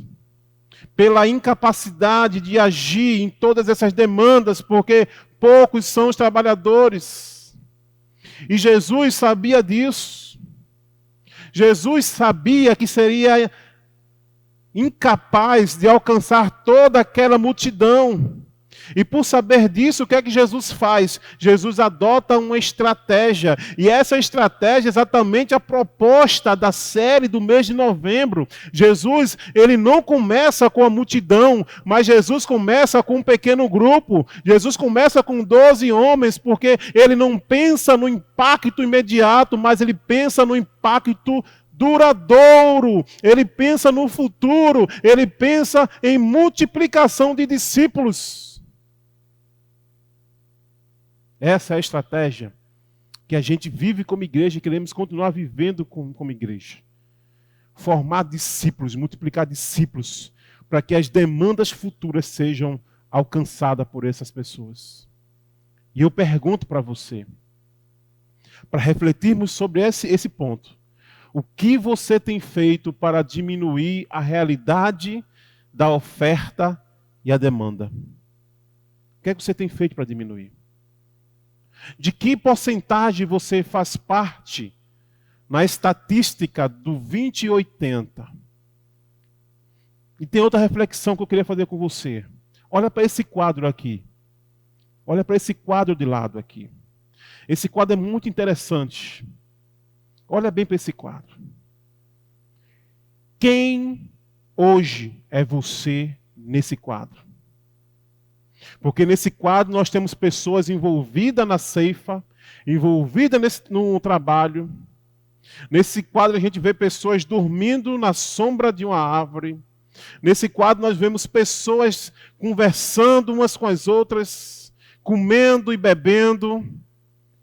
pela incapacidade de agir em todas essas demandas, porque poucos são os trabalhadores. E Jesus sabia disso. Jesus sabia que seria incapaz de alcançar toda aquela multidão. E por saber disso, o que é que Jesus faz? Jesus adota uma estratégia. E essa estratégia é exatamente a proposta da série do mês de novembro. Jesus, ele não começa com a multidão, mas Jesus começa com um pequeno grupo. Jesus começa com 12 homens, porque ele não pensa no impacto imediato, mas ele pensa no impacto duradouro. Ele pensa no futuro. Ele pensa em multiplicação de discípulos. Essa é a estratégia que a gente vive como igreja e queremos continuar vivendo como igreja. Formar discípulos, multiplicar discípulos, para que as demandas futuras sejam alcançadas por essas pessoas. E eu pergunto para você, para refletirmos sobre esse ponto, o que você tem feito para diminuir a realidade da oferta e a demanda? O que é que você tem feito para diminuir? De que porcentagem você faz parte na estatística do 20/80? E tem outra reflexão que eu queria fazer com você. Olha para esse quadro aqui. Olha para esse quadro de lado aqui. Esse quadro é muito interessante. Olha bem para esse quadro. Quem hoje é você nesse quadro? Porque nesse quadro nós temos pessoas envolvidas na ceifa, envolvidas no trabalho. Nesse quadro a gente vê pessoas dormindo na sombra de uma árvore. Nesse quadro nós vemos pessoas conversando umas com as outras, comendo e bebendo.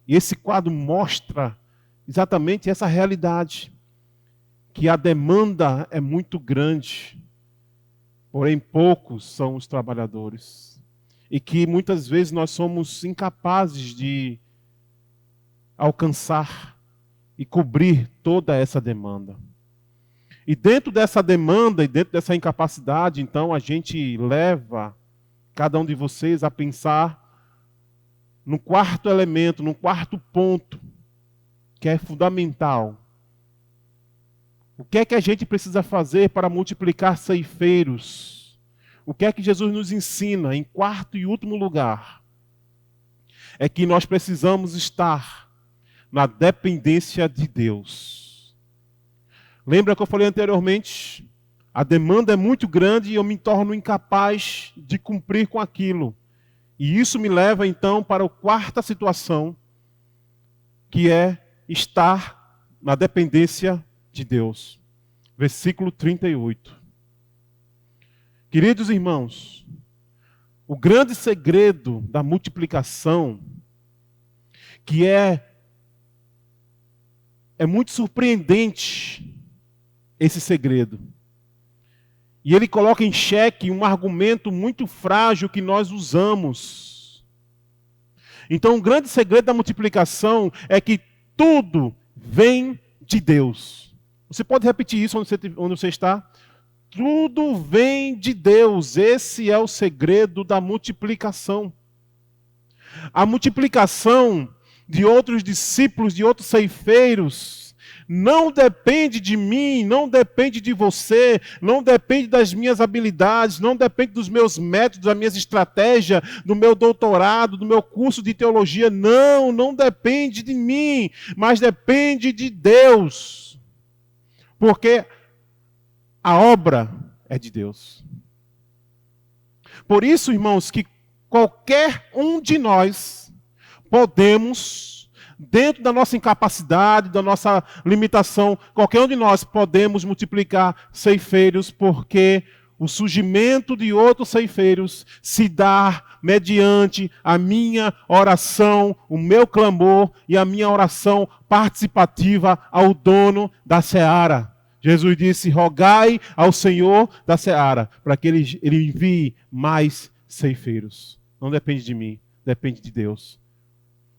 E esse quadro mostra exatamente essa realidade, que a demanda é muito grande, porém poucos são os trabalhadores. E que muitas vezes nós somos incapazes de alcançar e cobrir toda essa demanda. E dentro dessa demanda e dentro dessa incapacidade, então, a gente leva cada um de vocês a pensar no quarto elemento, no quarto ponto, que é fundamental. O que é que a gente precisa fazer para multiplicar ceifeiros? O que é que Jesus nos ensina em quarto e último lugar? É que nós precisamos estar na dependência de Deus. Lembra que eu falei anteriormente? A demanda é muito grande e eu me torno incapaz de cumprir com aquilo. E isso me leva então para a quarta situação, que é estar na dependência de Deus. Versículo 38. Queridos irmãos, o grande segredo da multiplicação, que é muito surpreendente esse segredo. E ele coloca em xeque um argumento muito frágil que nós usamos. Então, o grande segredo da multiplicação é que tudo vem de Deus. Você pode repetir isso onde você está? Tudo vem de Deus. Esse é o segredo da multiplicação. A multiplicação de outros discípulos, de outros ceifeiros, não depende de mim, não depende de você, não depende das minhas habilidades, não depende dos meus métodos, das minhas estratégias, do meu doutorado, do meu curso de teologia. Não depende de mim, mas depende de Deus. Porque a obra é de Deus. Por isso, irmãos, que qualquer um de nós podemos, dentro da nossa incapacidade, da nossa limitação, qualquer um de nós podemos multiplicar ceifeiros, porque o surgimento de outros ceifeiros se dá mediante a minha oração, o meu clamor e a minha oração participativa ao dono da seara. Jesus disse: rogai ao Senhor da seara, para que ele envie mais ceifeiros. Não depende de mim, depende de Deus.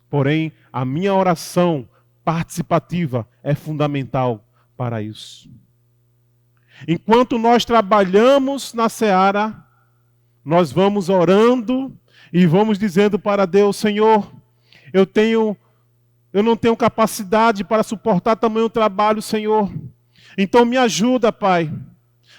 Porém, a minha oração participativa é fundamental para isso. Enquanto nós trabalhamos na seara, nós vamos orando e vamos dizendo para Deus: Senhor, eu não tenho capacidade para suportar tamanho trabalho, Senhor. Então me ajuda, Pai.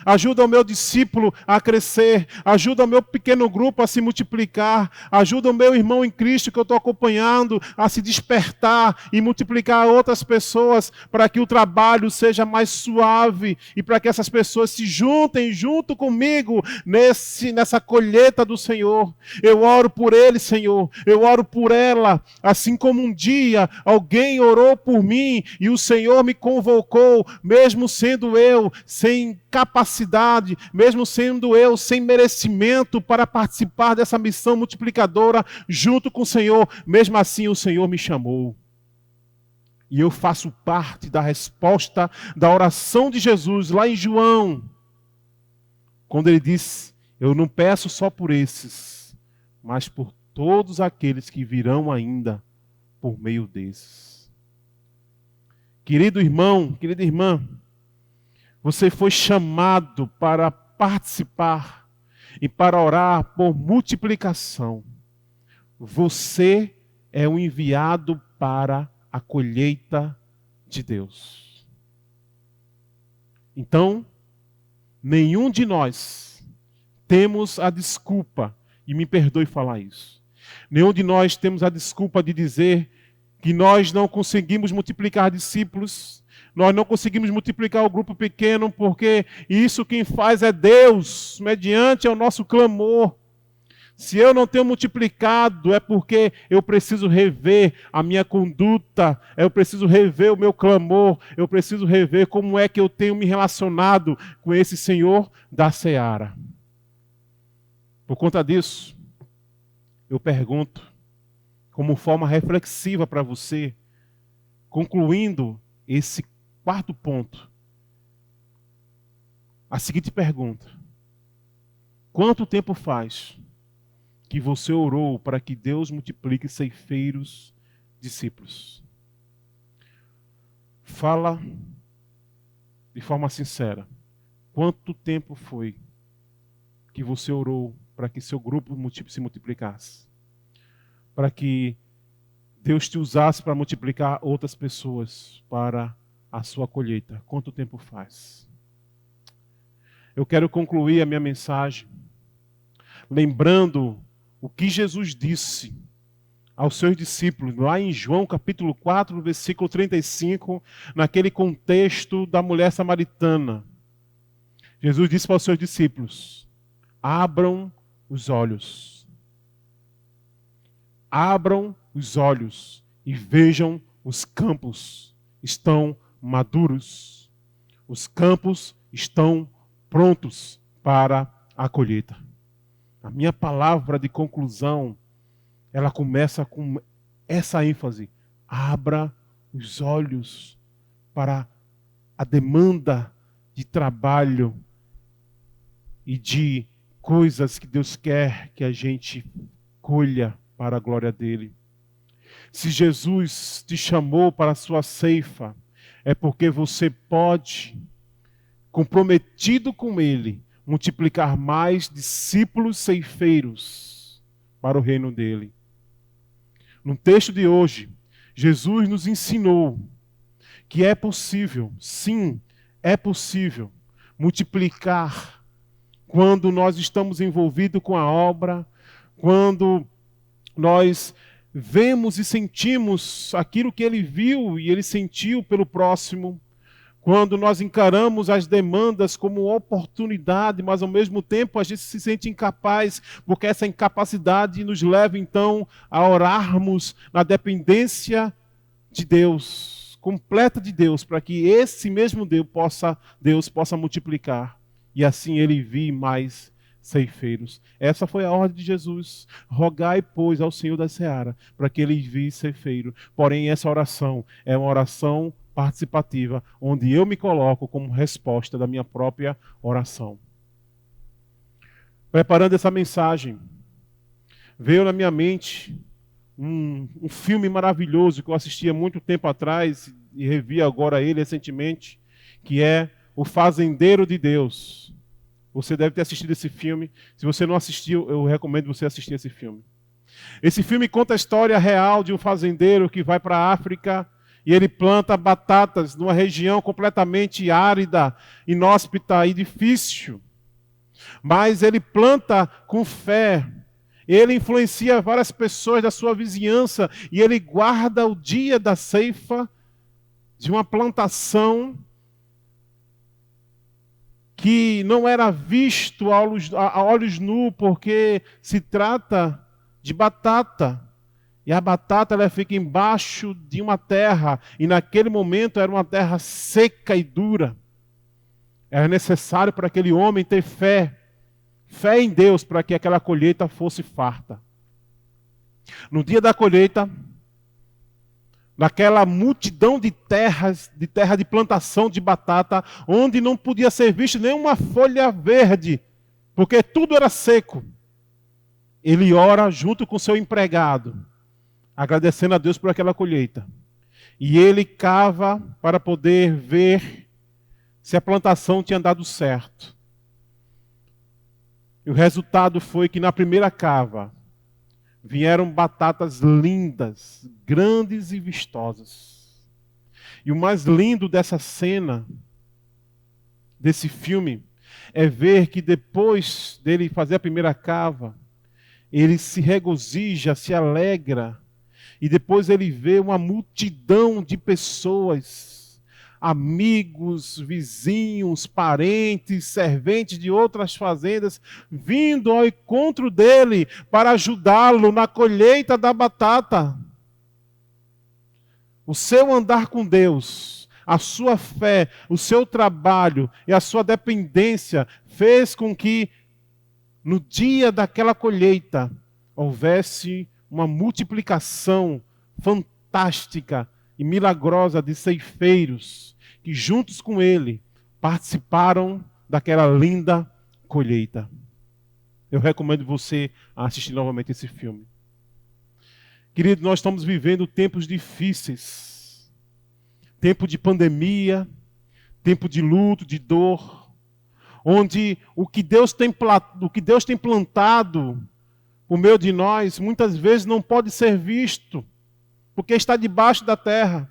Ajuda o meu discípulo a crescer. Ajuda o meu pequeno grupo a se multiplicar. Ajuda o meu irmão em Cristo que eu estou acompanhando a se despertar e multiplicar outras pessoas, para que o trabalho seja mais suave e para que essas pessoas se juntem junto comigo nessa colheita do Senhor. Eu oro por ele, Senhor. Eu oro por ela. Assim como um dia alguém orou por mim e o Senhor me convocou, mesmo sendo eu sem capacidade, mesmo sendo eu sem merecimento para participar dessa missão multiplicadora junto com o Senhor, mesmo assim o Senhor me chamou. E eu faço parte da resposta da oração de Jesus lá em João, quando ele diz: eu não peço só por esses, mas por todos aqueles que virão ainda por meio desses. Querido irmão, querida irmã, você foi chamado para participar e para orar por multiplicação. Você é o enviado para a colheita de Deus. Então, nenhum de nós temos a desculpa, e me perdoe falar isso, nenhum de nós temos a desculpa de dizer que nós não conseguimos multiplicar discípulos, nós não conseguimos multiplicar o grupo pequeno, porque isso quem faz é Deus, mediante o nosso clamor. Se eu não tenho multiplicado, é porque eu preciso rever a minha conduta, eu preciso rever o meu clamor, eu preciso rever como é que eu tenho me relacionado com esse Senhor da seara. Por conta disso, eu pergunto, como forma reflexiva para você, concluindo esse quarto ponto, a seguinte pergunta: quanto tempo faz que você orou para que Deus multiplique ceifeiros discípulos? Fala de forma sincera. Quanto tempo foi que você orou para que seu grupo se multiplicasse? Para que Deus te usasse para multiplicar outras pessoas para a sua colheita? Quanto tempo faz? Eu quero concluir a minha mensagem lembrando o que Jesus disse aos seus discípulos, lá em João capítulo 4, versículo 35, naquele contexto da mulher samaritana. Jesus disse para os seus discípulos: abram os olhos. Abram os olhos e vejam os campos estão maduros. Os campos estão prontos para a colheita. A minha palavra de conclusão, ela começa com essa ênfase: abra os olhos para a demanda de trabalho e de coisas que Deus quer que a gente colha para a glória dele. Se Jesus te chamou para a sua ceifa, é porque você pode, comprometido com ele, multiplicar mais discípulos ceifeiros para o reino dele. No texto de hoje, Jesus nos ensinou que é possível, sim, é possível multiplicar quando nós estamos envolvidos com a obra, quando nós vemos e sentimos aquilo que ele viu e ele sentiu pelo próximo, quando nós encaramos as demandas como oportunidade, mas ao mesmo tempo a gente se sente incapaz, porque essa incapacidade nos leva então a orarmos na dependência de Deus, completa de Deus, para que esse mesmo Deus possa multiplicar e assim ele envie mais ceifeiros. Essa foi a ordem de Jesus: rogai, pois, ao Senhor da seara, para que ele envie ceifeiro. Porém, essa oração é uma oração participativa, onde eu me coloco como resposta da minha própria oração. Preparando essa mensagem, veio na minha mente um filme maravilhoso que eu assisti há muito tempo atrás e revi agora ele recentemente, que é O Fazendeiro de Deus. Você deve ter assistido esse filme. Se você não assistiu, eu recomendo você assistir esse filme. Esse filme conta a história real de um fazendeiro que vai para a África e ele planta batatas numa região completamente árida, inóspita e difícil. Mas ele planta com fé. Ele influencia várias pessoas da sua vizinhança e ele guarda o dia da ceifa de uma plantação que não era visto a olhos nus, porque se trata de batata. E a batata ela fica embaixo de uma terra, e naquele momento era uma terra seca e dura. Era necessário para aquele homem ter fé em Deus, para que aquela colheita fosse farta. No dia da colheita, naquela multidão de terra de plantação de batata, onde não podia ser vista nenhuma folha verde, porque tudo era seco, ele ora junto com seu empregado, agradecendo a Deus por aquela colheita. E ele cava para poder ver se a plantação tinha dado certo. E o resultado foi que na primeira cava vieram batatas lindas, grandes e vistosas. E o mais lindo dessa cena, desse filme, é ver que depois dele fazer a primeira cava, ele se regozija, se alegra, e depois ele vê uma multidão de pessoas, amigos, vizinhos, parentes, serventes de outras fazendas, vindo ao encontro dele para ajudá-lo na colheita da batata. O seu andar com Deus, a sua fé, o seu trabalho e a sua dependência fez com que no dia daquela colheita houvesse uma multiplicação fantástica e milagrosa de ceifeiros que juntos com ele participaram daquela linda colheita. Eu recomendo você a assistir novamente esse filme. Querido, nós estamos vivendo tempos difíceis. Tempo de pandemia, tempo de luto, de dor, onde o que Deus tem plantado por meio de nós, muitas vezes não pode ser visto, porque está debaixo da terra.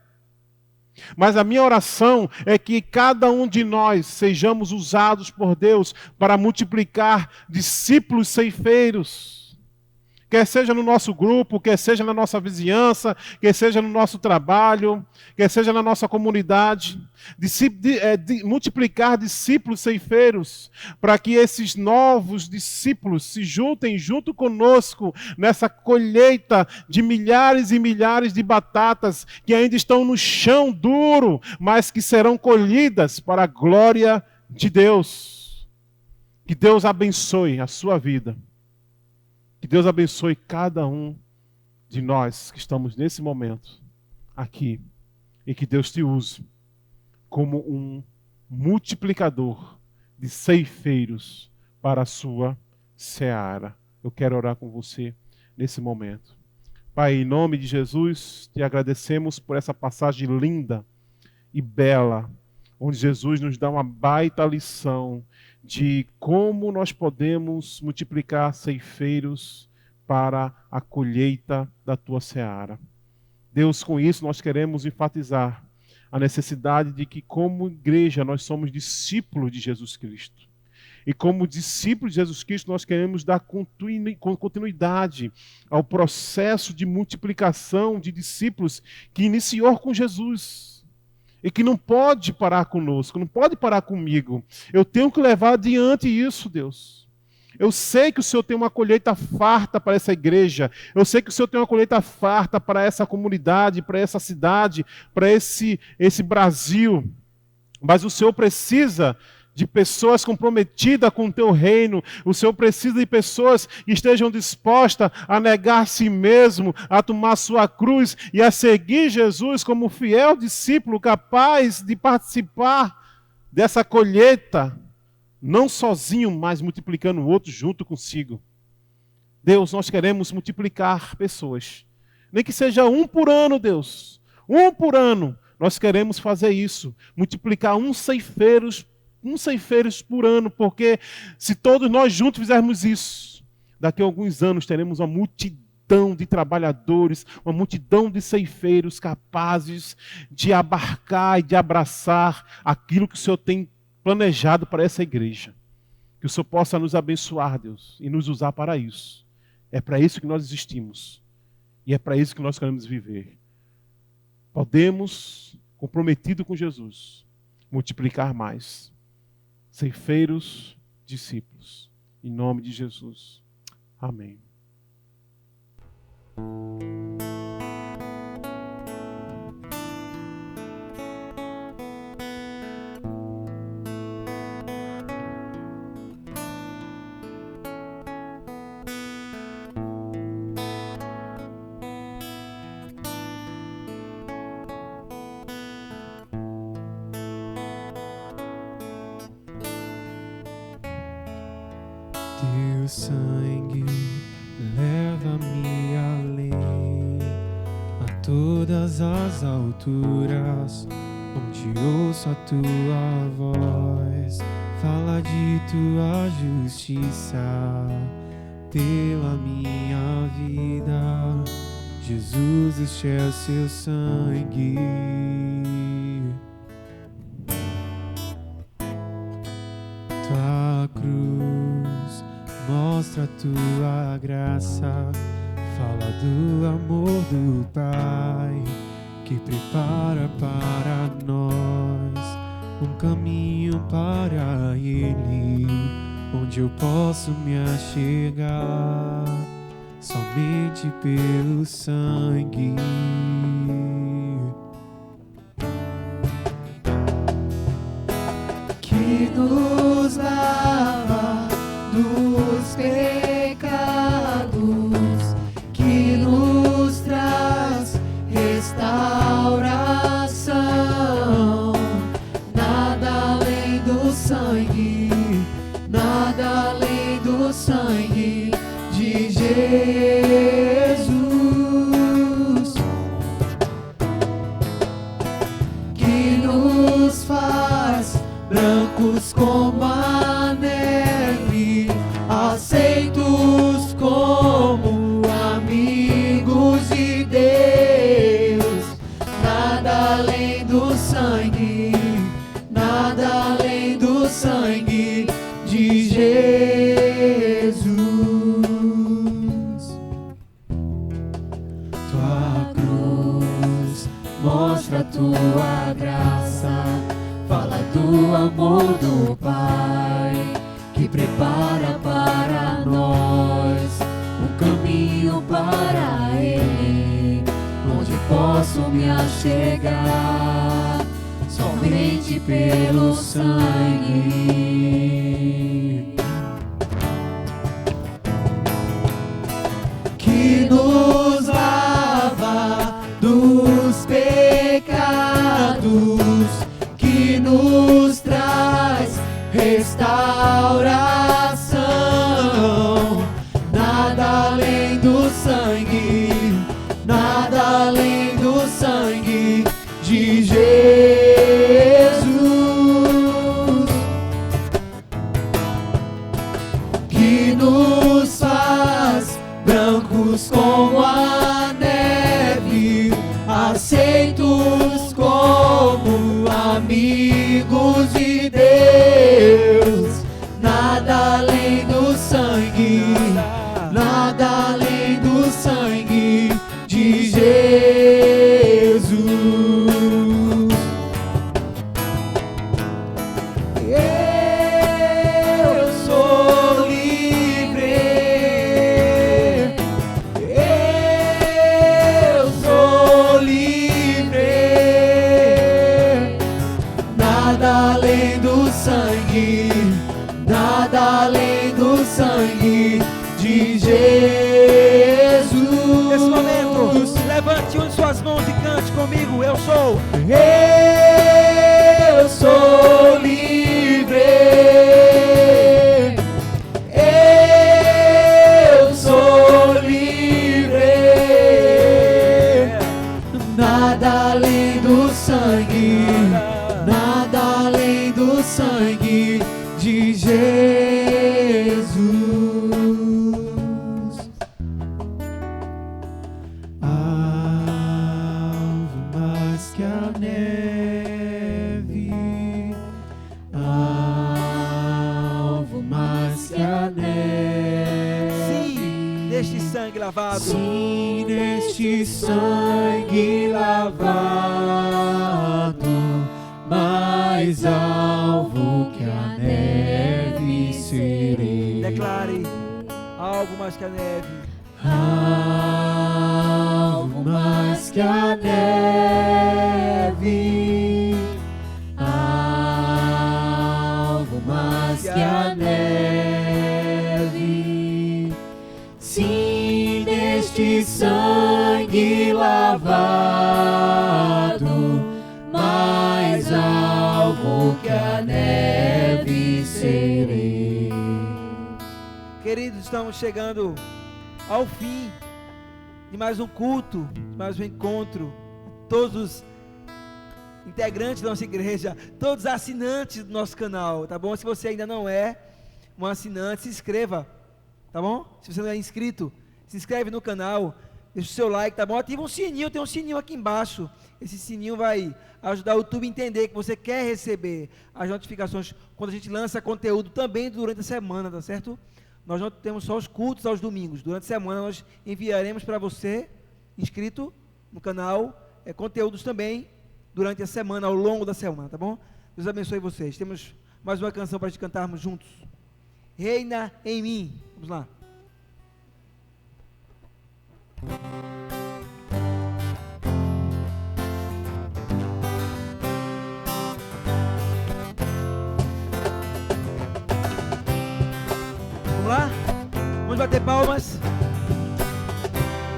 Mas a minha oração é que cada um de nós sejamos usados por Deus para multiplicar discípulos ceifeiros. quer seja no nosso grupo, quer seja na nossa vizinhança, quer seja no nosso trabalho, quer seja na nossa comunidade, de multiplicar discípulos ceifeiros, para que esses novos discípulos se juntem junto conosco nessa colheita de milhares e milhares de batatas que ainda estão no chão duro, mas que serão colhidas para a glória de Deus. Que Deus abençoe a sua vida. Que Deus abençoe cada um de nós que estamos nesse momento aqui. E que Deus te use como um multiplicador de ceifeiros para a sua seara. Eu quero orar com você nesse momento. Pai, em nome de Jesus, te agradecemos por essa passagem linda e bela, onde Jesus nos dá uma baita lição de como nós podemos multiplicar ceifeiros para a colheita da tua seara. Deus, com isso nós queremos enfatizar a necessidade de que, como igreja, nós somos discípulos de Jesus Cristo. E como discípulos de Jesus Cristo, nós queremos dar continuidade ao processo de multiplicação de discípulos que iniciou com Jesus. E que não pode parar conosco, não pode parar comigo. Eu tenho que levar adiante isso, Deus. Eu sei que o Senhor tem uma colheita farta para essa igreja. Eu sei que o Senhor tem uma colheita farta para essa comunidade, para essa cidade, para esse Brasil. Mas o Senhor precisa de pessoas comprometidas com o teu reino. O Senhor precisa de pessoas que estejam dispostas a negar a si mesmo, a tomar sua cruz e a seguir Jesus como fiel discípulo, capaz de participar dessa colheita, não sozinho, mas multiplicando o outro junto consigo. Deus, nós queremos multiplicar pessoas. Nem que seja um por ano, Deus. Um por ano. Nós queremos fazer isso. Multiplicar uns ceifeiros por ano, porque se todos nós juntos fizermos isso, daqui a alguns anos teremos uma multidão de trabalhadores, uma multidão de ceifeiros capazes de abarcar e de abraçar aquilo que o Senhor tem planejado para essa igreja. Que o Senhor possa nos abençoar, Deus, e nos usar para isso. É para isso que nós existimos. E é para isso que nós queremos viver. Podemos, comprometido com Jesus, multiplicar mais. Ceifeiros, discípulos. Em nome de Jesus. Amém. Teu sangue leva-me além, a todas as alturas, onde ouço a tua voz, fala de tua justiça pela minha vida. Jesus, este é o seu sangue. Tua cruz mostra a tua graça, fala do amor do Pai, que prepara para nós um caminho para Ele, onde eu posso me achegar somente pelo sangue. Que nos lava dos pecados, que nos traz restauração. Nada além do sangue, nada além do sangue de Jesus, que nos faz brancos como a neve, aceitos como amigos de Deus. Nada além do sangue, nada além do sangue de Jesus. mostra tua graça, fala do amor do Pai, que prepara para nós um caminho para Ele, onde posso me achegar somente pelo sangue que nos lava dos pecados, que nos traz restauração. Nada além do sangue, nada além do sangue de Jesus, que nos faz brancos como a neve, aceitos como amigos de Deus. Nada além do sangue, nada além do sangue de Jesus. Eu sou livre, eu sou livre. Nada além do sangue, nada além do sangue de Jesus. Nesse momento, levante uma de suas mãos e cante comigo. Eu sou livre, eu sou livre. Nada além do sangue, nada além do sangue de Jesus. Alvo mais que a neve, alvo mais que a neve. sim neste sangue lavado. Sim, neste sangue lavado, mais alvo que a neve serei. Declare: algo mais que a neve. Alvo mais que a neve, alvo mais que a neve. Sim, neste sangue lavado, mais alvo que a neve serei. Queridos, estamos chegando ao fim de mais um culto, de mais um encontro. Todos os integrantes da nossa igreja, todos os assinantes do nosso canal, tá bom? Se você ainda não é um assinante, se inscreva, tá bom? Se você não é inscrito, se inscreve no canal, deixa o seu like, tá bom? Ativa um sininho, tem um sininho aqui embaixo. Esse sininho vai ajudar o YouTube a entender que você quer receber as notificações quando a gente lança conteúdo também durante a semana, tá certo? Nós não temos só os cultos aos domingos. Durante a semana nós enviaremos para você, inscrito no canal, conteúdos também durante a semana, ao longo da semana, tá bom? Deus abençoe vocês. Temos mais uma canção para te cantarmos juntos. Reina em mim. Vamos lá. Vamos lá? Vamos bater palmas.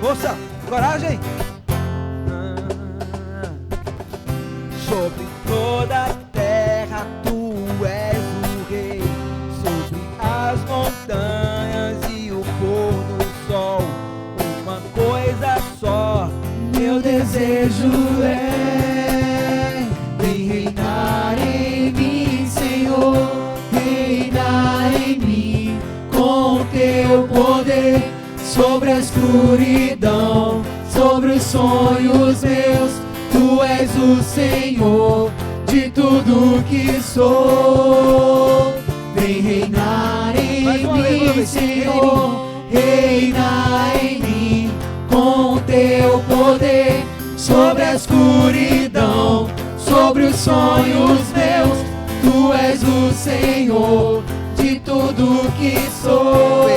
Força, coragem. Sobre toda a terra tu és o rei, sobre as montanhas e o pôr do sol, uma coisa só meu desejo é: vem reinar em mim, Senhor, reinar em mim com teu poder, sobre a escuridão, sobre os sonhos meus. Tu és o Senhor de tudo que sou. Vem reinar em mim, Senhor, reinar em mim com teu poder, sobre a escuridão, os sonhos meus. Tu és o Senhor de tudo que sou.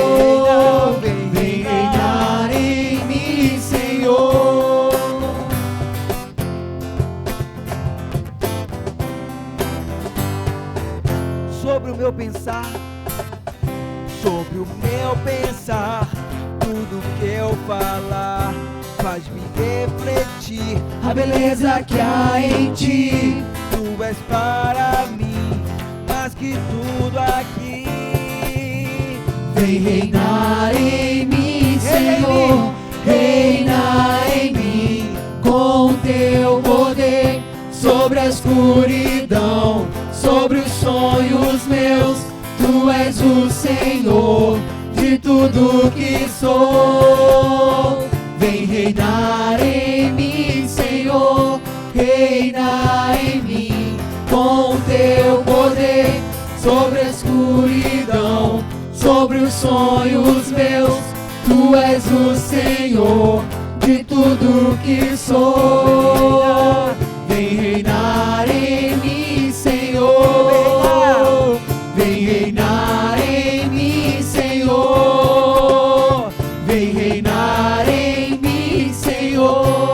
Vem reinar em mim, Senhor. Sobre o meu pensar, sobre o meu pensar, tudo que eu falar faz-me refletir A beleza que há em ti. Tu és para mim mais que tudo aqui. Vem reinar em mim, Senhor. Reina em mim com teu poder sobre a escuridão, sobre os sonhos meus. Tu és o Senhor de tudo que sou. Vem reinar em mim, Senhor. Reina em mim com teu poder sobre a escuridão, sobre os sonhos meus. Tu és o Senhor de tudo que sou. Vem reinar em mim, Senhor. Vem reinar em mim, Senhor. Vem reinar em mim, Senhor.